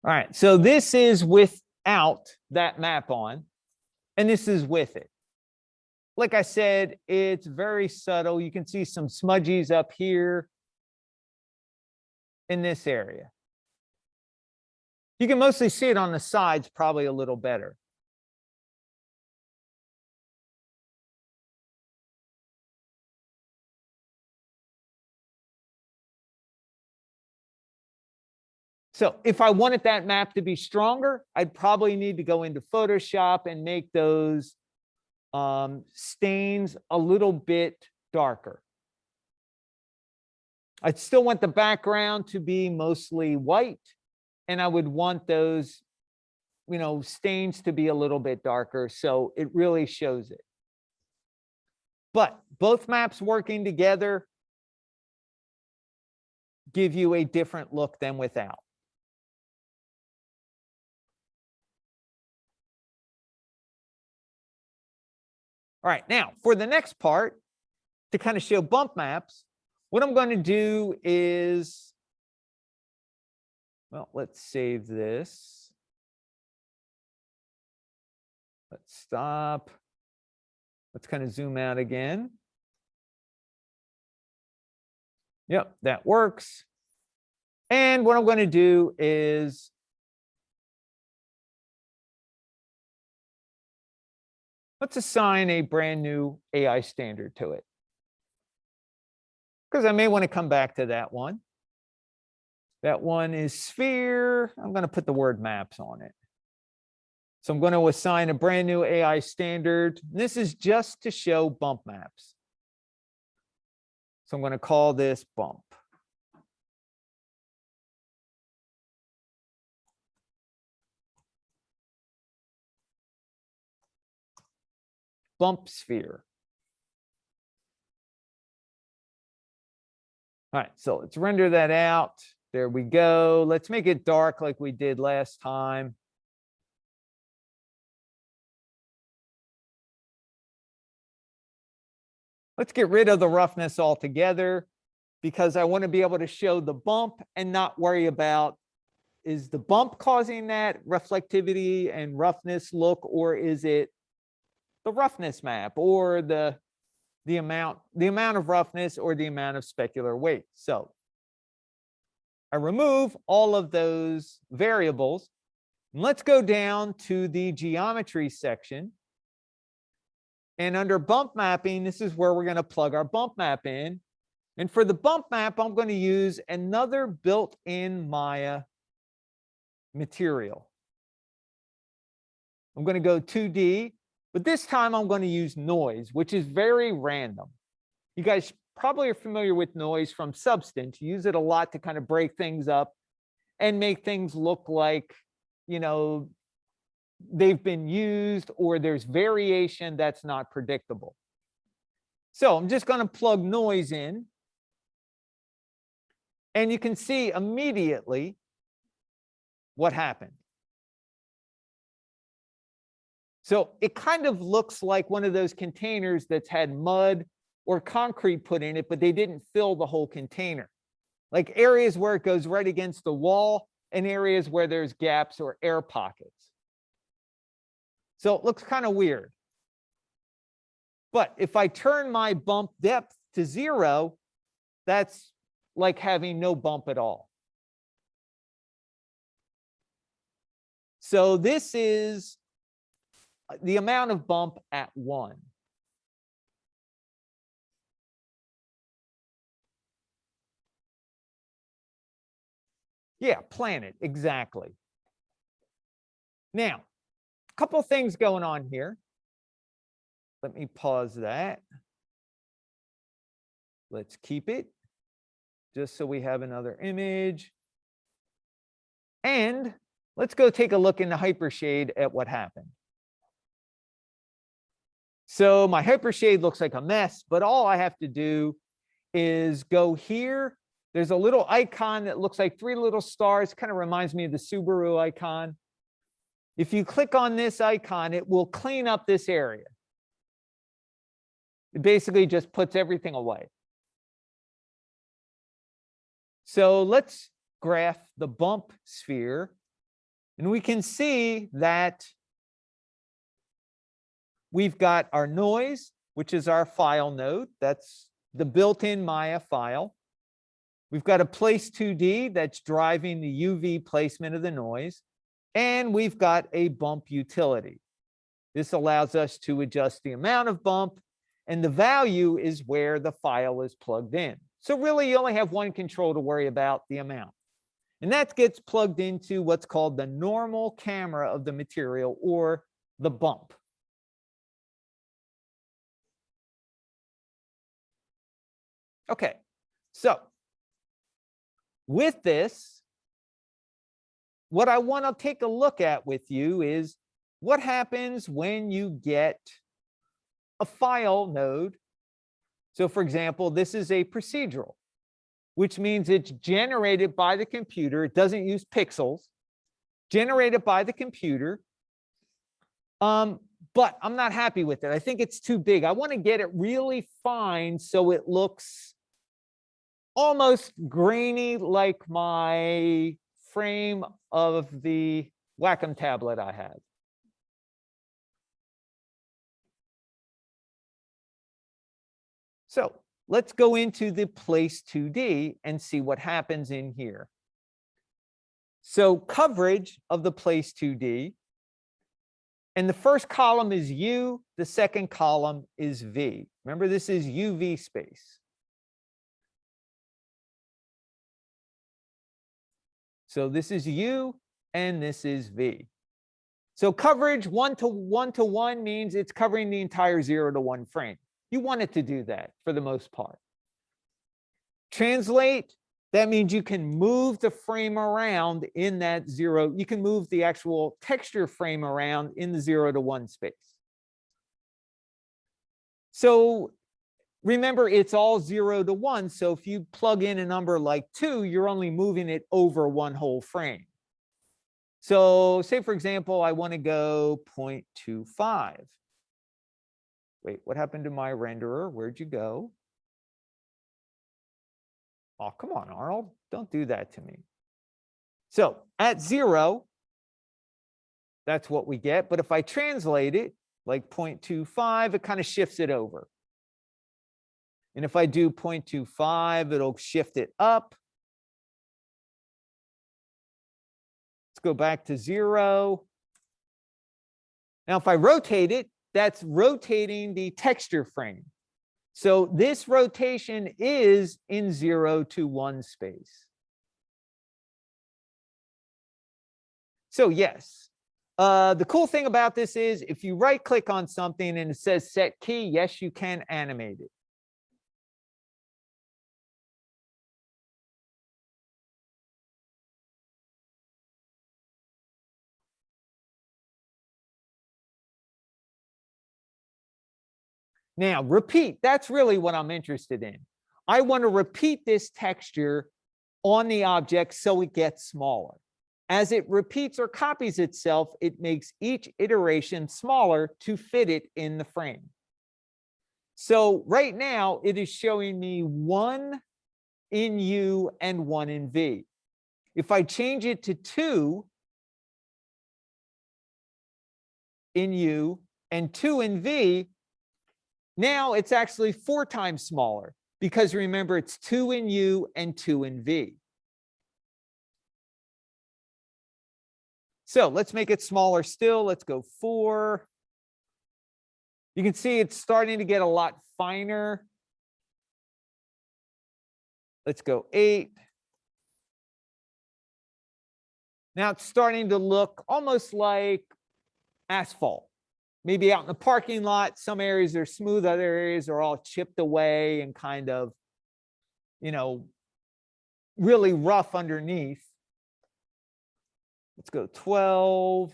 S1: All right, so this is without that map on, and this is with it. Like I said, it's very subtle. You can see some smudgies up here in this area. You can mostly see it on the sides, probably a little better. So if I wanted that map to be stronger, I'd probably need to go into Photoshop and make those stains a little bit darker. I'd still want the background to be mostly white, and I would want those, stains to be a little bit darker, so it really shows it. But both maps working together, give you a different look than without. All right, now for the next part, to kind of show bump maps, what I'm going to do is, well, let's save this. Let's stop. Let's kind of zoom out again. Yep, that works. And what I'm going to do is let's assign a brand new AI standard to it, because I may want to come back to that one. That one is sphere. I'm going to put the word maps on it. So I'm going to assign a brand new AI standard. This is just to show bump maps. So I'm going to call this bump. Bump sphere. All right, so let's render that out. There we go. Let's make it dark like we did last time. Let's get rid of the roughness altogether, because I want to be able to show the bump and not worry about, is the bump causing that reflectivity and roughness look, or is it the roughness map, or the amount of roughness, or the amount of specular weight. So I remove all of those variables. Let's go down to the geometry section. And under bump mapping, this is where we're going to plug our bump map in. And for the bump map, I'm going to use another built-in Maya material. I'm going to go 2D, but this time I'm going to use noise, which is very random. You guys probably are familiar with noise from Substance. You use it a lot to kind of break things up and make things look like, you know, they've been used, or there's variation that's not predictable. So I'm just going to plug noise in. And you can see immediately what happened. So it kind of looks like one of those containers that's had mud or concrete put in it, but they didn't fill the whole container. Like areas where it goes right against the wall, and areas where there's gaps or air pockets. So it looks kind of weird. But if I turn my bump depth to 0, that's like having no bump at all. So this is the amount of bump at 1. Yeah, planet, exactly. Now, a couple things going on here. Let me pause that. Let's keep it, just so we have another image. And let's go take a look in the hypershade at what happened. So my hypershade looks like a mess, but all I have to do is go here. There's a little icon that looks like 3 little stars, kind of reminds me of the Subaru icon. If you click on this icon, it will clean up this area. It basically just puts everything away. So let's graph the bump sphere, and we can see that we've got our noise, which is our file node. That's the built-in Maya file. We've got a place 2D that's driving the UV placement of the noise. And we've got a bump utility. This allows us to adjust the amount of bump, and the value is where the file is plugged in. So really, you only have one control to worry about, the amount. And that gets plugged into what's called the normal camera of the material, or the bump. Okay, so with this, what I want to take a look at with you is what happens when you get a file node. So for example, this is a procedural. which means it's generated by the computer. It doesn't use pixels, generated by the computer. But I'm not happy with it. I think it's too big. I want to get it really fine so it looks almost grainy like my frame of the Wacom tablet I have. So let's go into the Place 2D and see what happens in here. So coverage of the Place 2D. And the first column is U, the second column is V. Remember, this is UV space. So this is U and this is V. So coverage 1 to 1 to 1 means it's covering the entire 0 to 1 frame. You want it to do that for the most part. Translate, that means you can move the frame around in that 0. You can move the actual texture frame around in the 0 to 1 space. So remember, it's all 0 to 1. So if you plug in a number like 2, you're only moving it over one whole frame. So say, for example, I want to go 0.25. Wait, what happened to my renderer? Where'd you go? Oh, come on, Arnold. Don't do that to me. So at 0, that's what we get. But if I translate it like 0.25, it kind of shifts it over. And if I do 0.25, it'll shift it up. Let's go back to 0. Now, if I rotate it, that's rotating the texture frame. So this rotation is in 0 to 1 space. So yes, the cool thing about this is if you right click on something and it says set key, yes, you can animate it. Now, repeat, that's really what I'm interested in. I want to repeat this texture on the object so it gets smaller. As it repeats or copies itself, it makes each iteration smaller to fit it in the frame. So right now, it is showing me 1 in U and 1 in V. If I change it to 2 in U and 2 in V, now it's actually 4 times smaller because remember, it's 2 in U and 2 in V. So let's make it smaller still. Let's go 4. You can see it's starting to get a lot finer. Let's go 8. Now it's starting to look almost like asphalt. Maybe out in the parking lot, some areas are smooth, other areas are all chipped away and kind of, you know, really rough underneath. Let's go 12.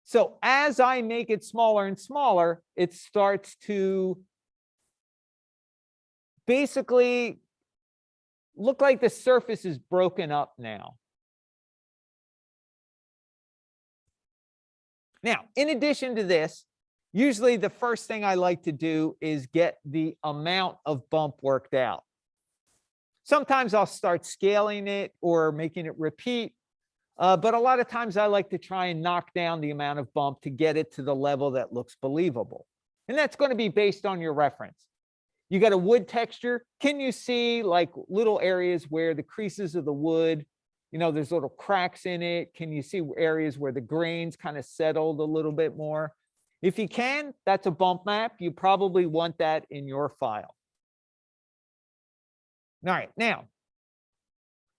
S1: So as I make it smaller and smaller, it starts to basically look like the surface is broken up now. Now, in addition to this, usually the first thing I like to do is get the amount of bump worked out. Sometimes I'll start scaling it or making it repeat, but a lot of times I like to try and knock down the amount of bump to get it to the level that looks believable. And that's going to be based on your reference. You got a wood texture. Can you see like little areas where the creases of the wood, you know, there's little cracks in it? Can you see areas where the grains kind of settled a little bit more? If you can, that's a bump map. You probably want that in your file. All right, now,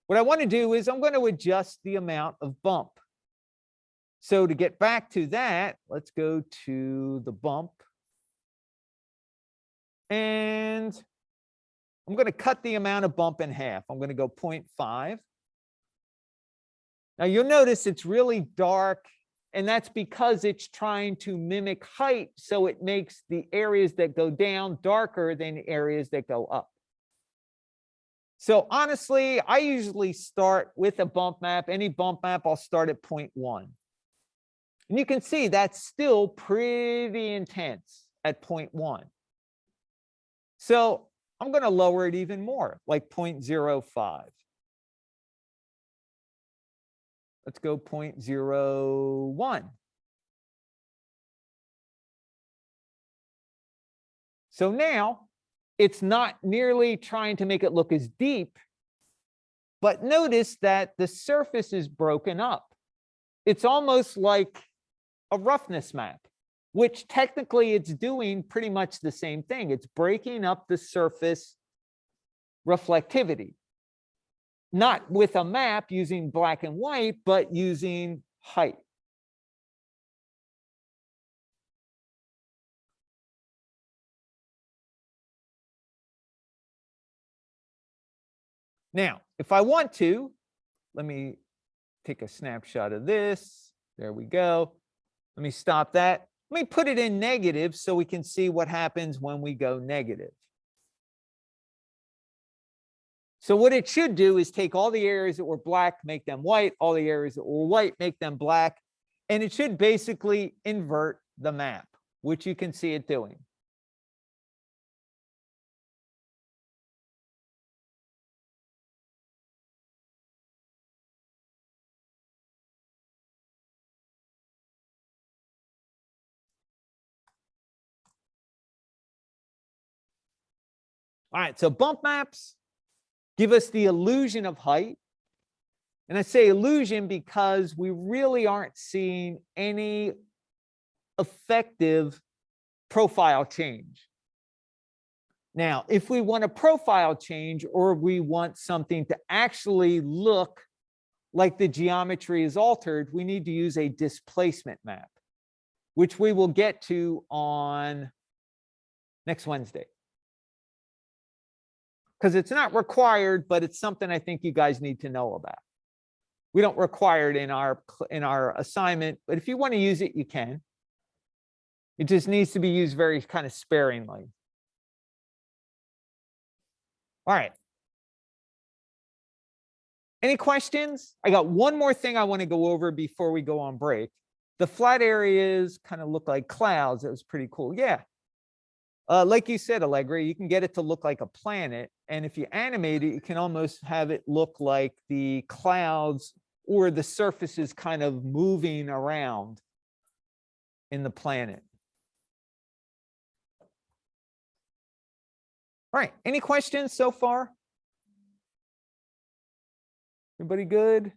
S1: what I want to do is I'm going to adjust the amount of bump. So to get back to that, let's go to the bump. And I'm going to cut the amount of bump in half. I'm going to go 0.5. Now you'll notice it's really dark, and that's because it's trying to mimic height, so it makes the areas that go down darker than the areas that go up. So honestly, I usually start with a bump map. Any bump map, I'll start at 0.1. And you can see that's still pretty intense at 0.1. So I'm going to lower it even more, like 0.05. Let's go 0.01. So now it's not nearly trying to make it look as deep, but notice that the surface is broken up. It's almost like a roughness map, which technically it's doing pretty much the same thing. It's breaking up the surface reflectivity, not with a map using black and white, but using height. Now, if I want to, let me take a snapshot of this. There we go. Let me stop that. Let me put it in negative so we can see what happens when we go negative. So what it should do is take all the areas that were black, make them white, all the areas that were white, make them black, and it should basically invert the map, which you can see it doing. All right, so bump maps give us the illusion of height. And I say illusion because we really aren't seeing any effective profile change. Now, if we want a profile change or we want something to actually look like the geometry is altered, we need to use a displacement map, which we will get to on next Wednesday. Because it's not required, but it's something I think you guys need to know about. We don't require it in our assignment, but if you want to use it, you can. It just needs to be used very kind of sparingly. All right. Any questions? I got one more thing I want to go over before we go on break. The flat areas kind of look like clouds. That was pretty cool. Yeah. Like you said, Allegra, you can get it to look like a planet. And if you animate it, you can almost have it look like the clouds or the surfaces kind of moving around in the planet. All right. Any questions so far? Everybody good?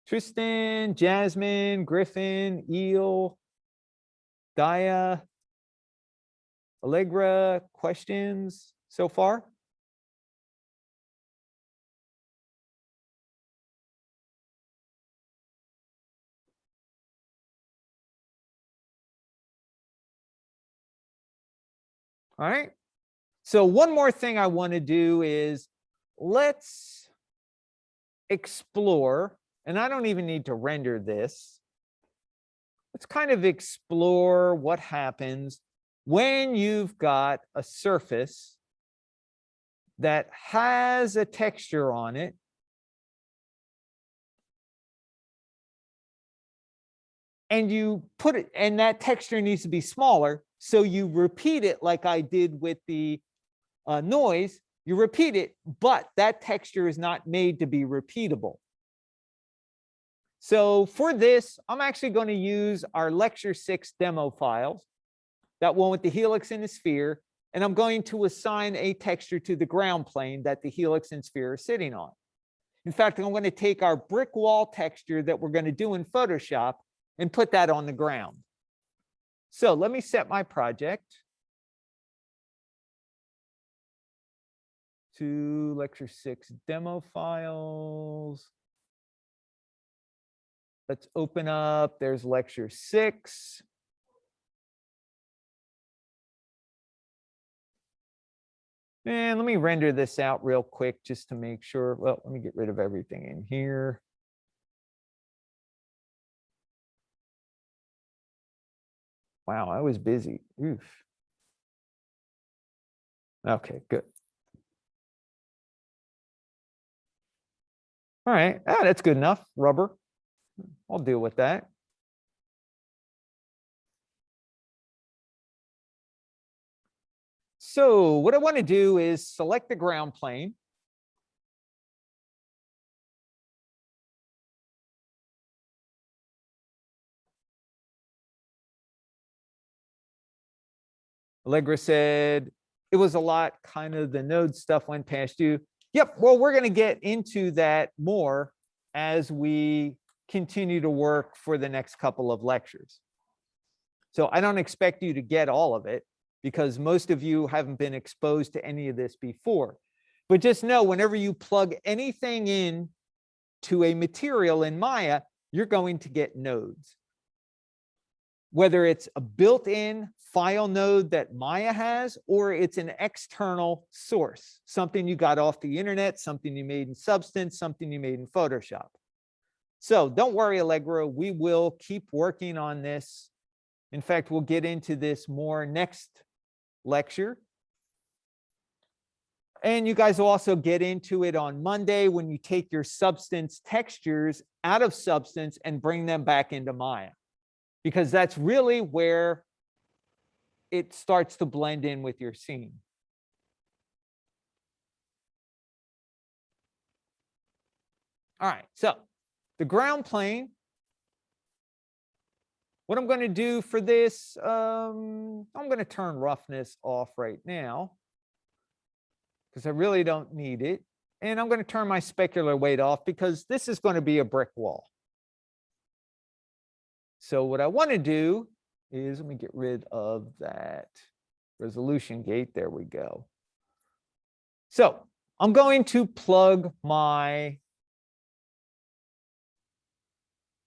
S1: Tristan, Jasmine, Griffin, Eel, Gaia, Allegra, questions so far? All right. So one more thing I want to do is let's explore, and I don't even need to render this. Let's kind of explore what happens when you've got a surface that has a texture on it. And you put it, and that texture needs to be smaller. So you repeat it like I did with the noise. You repeat it, but that texture is not made to be repeatable. So for this, I'm actually going to use our Lecture 6 demo files, that one with the helix and the sphere, and I'm going to assign a texture to the ground plane that the helix and sphere are sitting on. In fact, I'm going to take our brick wall texture that we're going to do in Photoshop and put that on the ground. So let me set my project to Lecture 6 demo files. Let's open up, there's Lecture 6. And let me render this out real quick just to make sure. Well, let me get rid of everything in here. Wow, I was busy. Oof. Okay, good. All right, that's good enough, rubber. I'll deal with that. So what I want to do is select the ground plane. Allegra said it was a lot, kind of the node stuff went past you. Yep, well, we're going to get into that more as we continue to work for the next couple of lectures. So I don't expect you to get all of it because most of you haven't been exposed to any of this before. But just know whenever you plug anything in to a material in Maya, you're going to get nodes. Whether it's a built-in file node that Maya has, or it's an external source, something you got off the internet, something you made in Substance, something you made in Photoshop. So don't worry, Allegra, we will keep working on this. In fact, we'll get into this more next lecture. And you guys will also get into it on Monday when you take your Substance textures out of Substance and bring them back into Maya, because that's really where it starts to blend in with your scene. All right, so the ground plane, what I'm going to do for this, I'm going to turn roughness off right now because I really don't need it. And I'm going to turn my specular weight off because this is going to be a brick wall. So what I want to do is, let me get rid of that resolution gate. There we go. So I'm going to plug my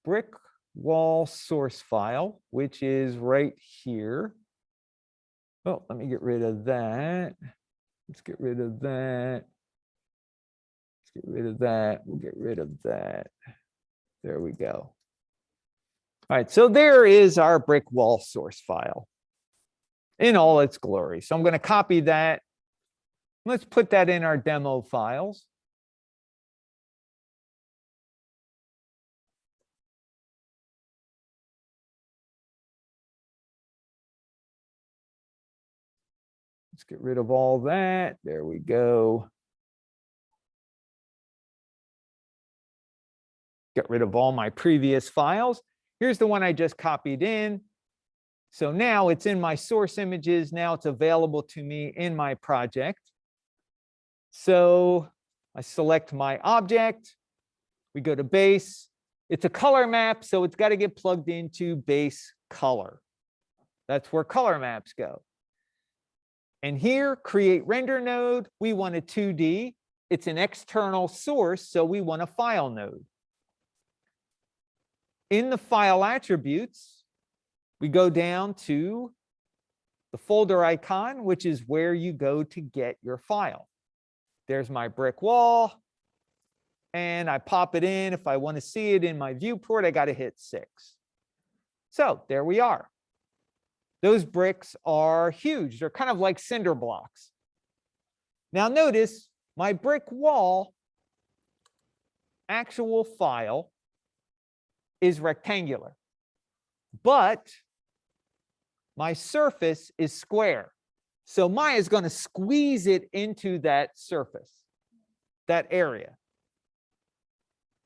S1: brick wall source file, which is right here. Oh, let me get rid of that. Let's get rid of that. Let's get rid of that. We'll get rid of that. There we go. All right, so there is our brick wall source file in all its glory. So I'm going to copy that. Let's put that in our demo files. Let's get rid of all that. There we go. Get rid of all my previous files. Here's the one I just copied in. So now it's in my source images. Now it's available to me in my project. So I select my object. We go to base. It's a color map, so it's got to get plugged into base color. That's where color maps go. And here, create render node, we want a 2D. It's an external source, so we want a file node. In the file attributes, we go down to the folder icon, which is where you go to get your file. There's my brick wall, and I pop it in. If I want to see it in my viewport, I got to hit 6. So there we are. Those bricks are huge. They're kind of like cinder blocks. Now notice my brick wall actual file is rectangular, but my surface is square. So Maya is going to squeeze it into that surface, that area.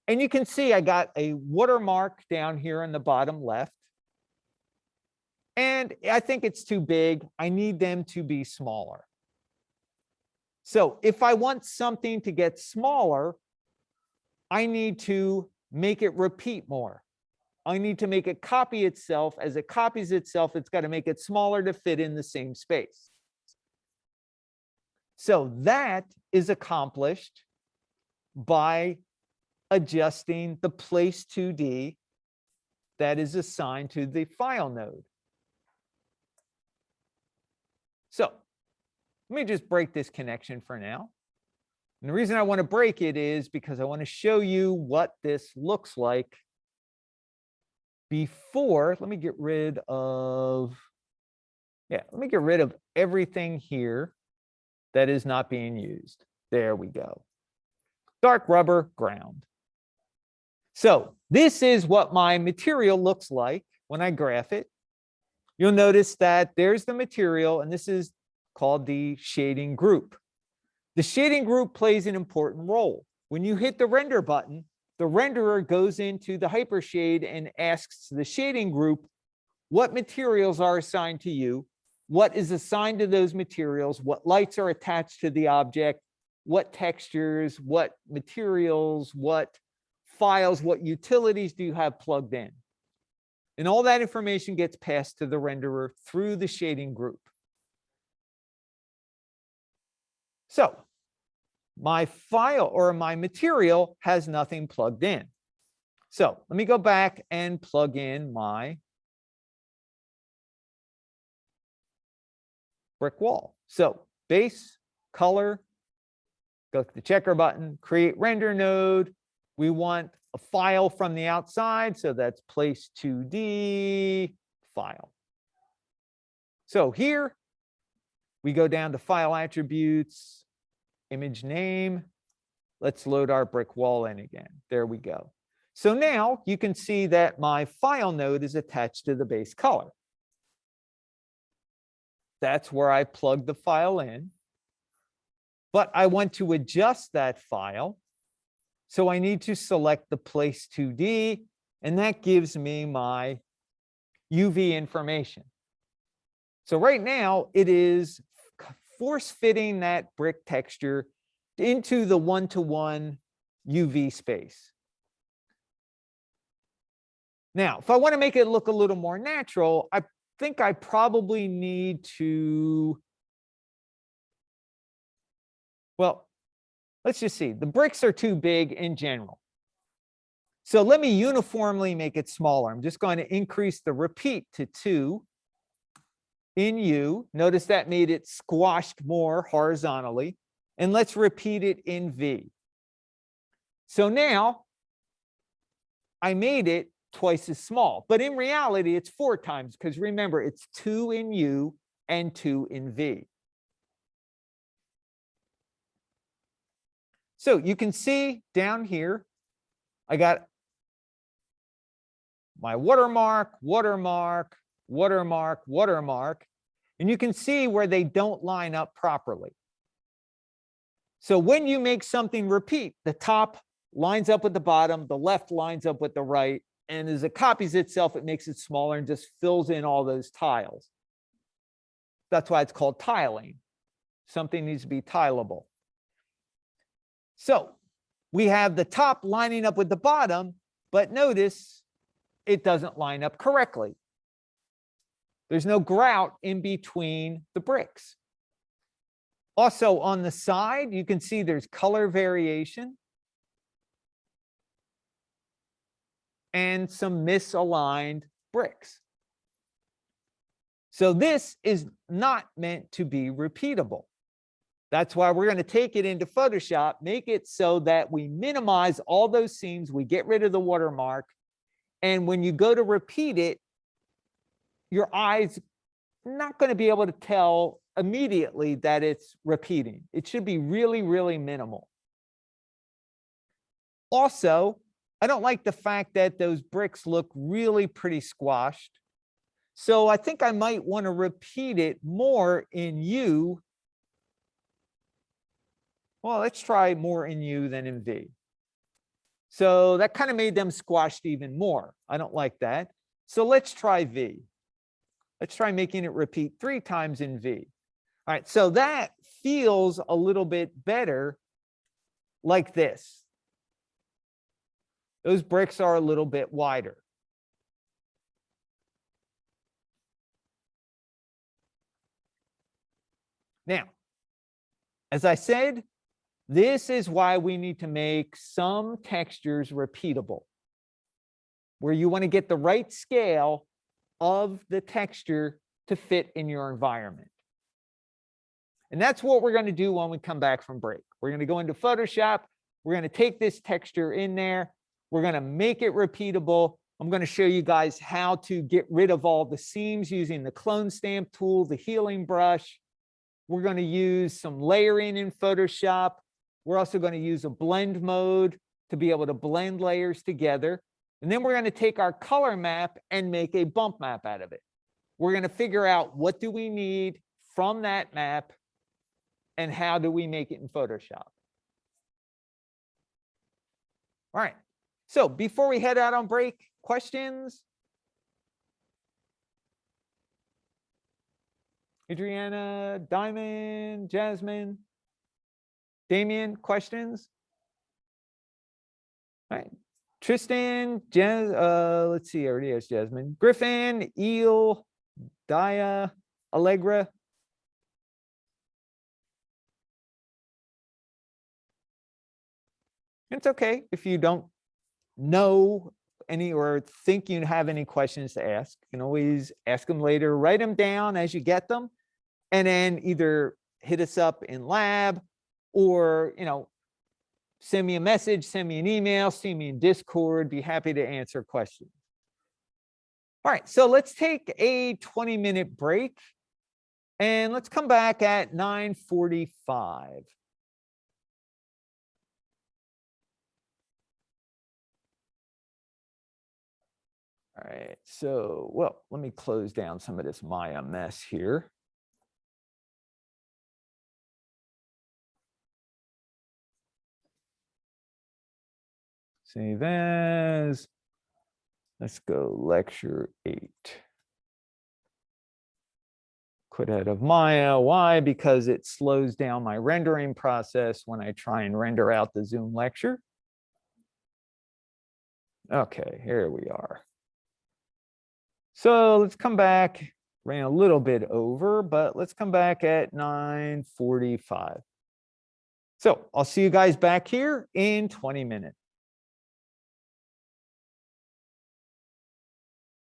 S1: And you can see I got a watermark down here in the bottom left. And I think it's too big. I need them to be smaller. So if I want something to get smaller, I need to make it repeat more. I need to make it copy itself. As it copies itself, it's got to make it smaller to fit in the same space. So that is accomplished by adjusting the place 2D that is assigned to the file node. So let me just break this connection for now. And the reason I want to break it is because I want to show you what this looks like before. Let me get rid of, let me get rid of everything here. that is not being used. There we go. Dark rubber ground. So this is what my material looks like when I graph it. You'll notice that there's the material, and this is called the shading group. The shading group plays an important role. When you hit the render button, the renderer goes into the hypershade and asks the shading group what materials are assigned to you, what is assigned to those materials, what lights are attached to the object, what textures, what materials, what files, what utilities do you have plugged in. And all that information gets passed to the renderer through the shading group. So my file or my material has nothing plugged in. So let me go back and plug in my brick wall. So base, color, go to the checker button, create render node. We want a file from the outside, so that's place 2D file. So here we go down to file attributes, image name. Let's load our brick wall in again. There we go. So now you can see that my file node is attached to the base color. That's where I plug the file in. But I want to adjust that file. So I need to select the place 2D, and that gives me my UV information. So right now it is force fitting that brick texture into the 1-to-1 UV space. Now, if I want to make it look a little more natural, I think I probably need to, well, let's just see. The bricks are too big in general. So let me uniformly make it smaller. I'm just going to increase the repeat to 2 in U. Notice that made it squashed more horizontally. And let's repeat it in V. So now I made it twice as small, but in reality, it's 4 times, because remember, it's 2 in U and 2 in V. So you can see down here, I got my watermark, watermark, watermark, watermark, and you can see where they don't line up properly. So when you make something repeat, the top lines up with the bottom, the left lines up with the right, and as it copies itself, it makes it smaller and just fills in all those tiles. That's why it's called tiling. Something needs to be tileable. So we have the top lining up with the bottom, but notice it doesn't line up correctly. There's no grout in between the bricks. Also on the side, you can see there's color variation and some misaligned bricks. So this is not meant to be repeatable. That's why we're going to take it into Photoshop, make it so that we minimize all those seams, we get rid of the watermark, and when you go to repeat it, your eyes are not going to be able to tell immediately that it's repeating. It should be really, really minimal. Also, I don't like the fact that those bricks look really pretty squashed. So I think I might want to repeat it more in U. Well, let's try more in U than in V. So that kind of made them squashed even more. I don't like that. So let's try V. Let's try making it repeat 3 times in V. All right, so that feels a little bit better like this. Those bricks are a little bit wider. Now, as I said, this is why we need to make some textures repeatable, where you want to get the right scale of the texture to fit in your environment. And that's what we're going to do when we come back from break. We're going to go into Photoshop. We're going to take this texture in there. We're going to make it repeatable. I'm going to show you guys how to get rid of all the seams using the clone stamp tool, the healing brush, We're going to use some layering in Photoshop. We're also going to use a blend mode to be able to blend layers together. And then we're going to take our color map and make a bump map out of it. We're going to figure out what do we need from that map and how do we make it in Photoshop. All right. So before we head out on break, questions? Adriana, Diamond, Jasmine, Damien, questions? All right. Tristan, let's see, I already asked Jasmine. Griffin, Eel, Dia, Allegra. It's okay if you don't know any or think you have any questions to ask. You can always ask them later, write them down as you get them, and then either hit us up in lab or, send me a message, send me an email, see me in Discord, be happy to answer questions. All right, so let's take a 20-minute break and let's come back at 9:45. All right, so, well, let me close down some of this Maya mess here. Save as. Let's go lecture 8. Quit out of Maya. Why? Because it slows down my rendering process when I try and render out the Zoom lecture. Okay, here we are. So let's come back. Ran a little bit over, but let's come back at 9:45. So I'll see you guys back here in 20 minutes.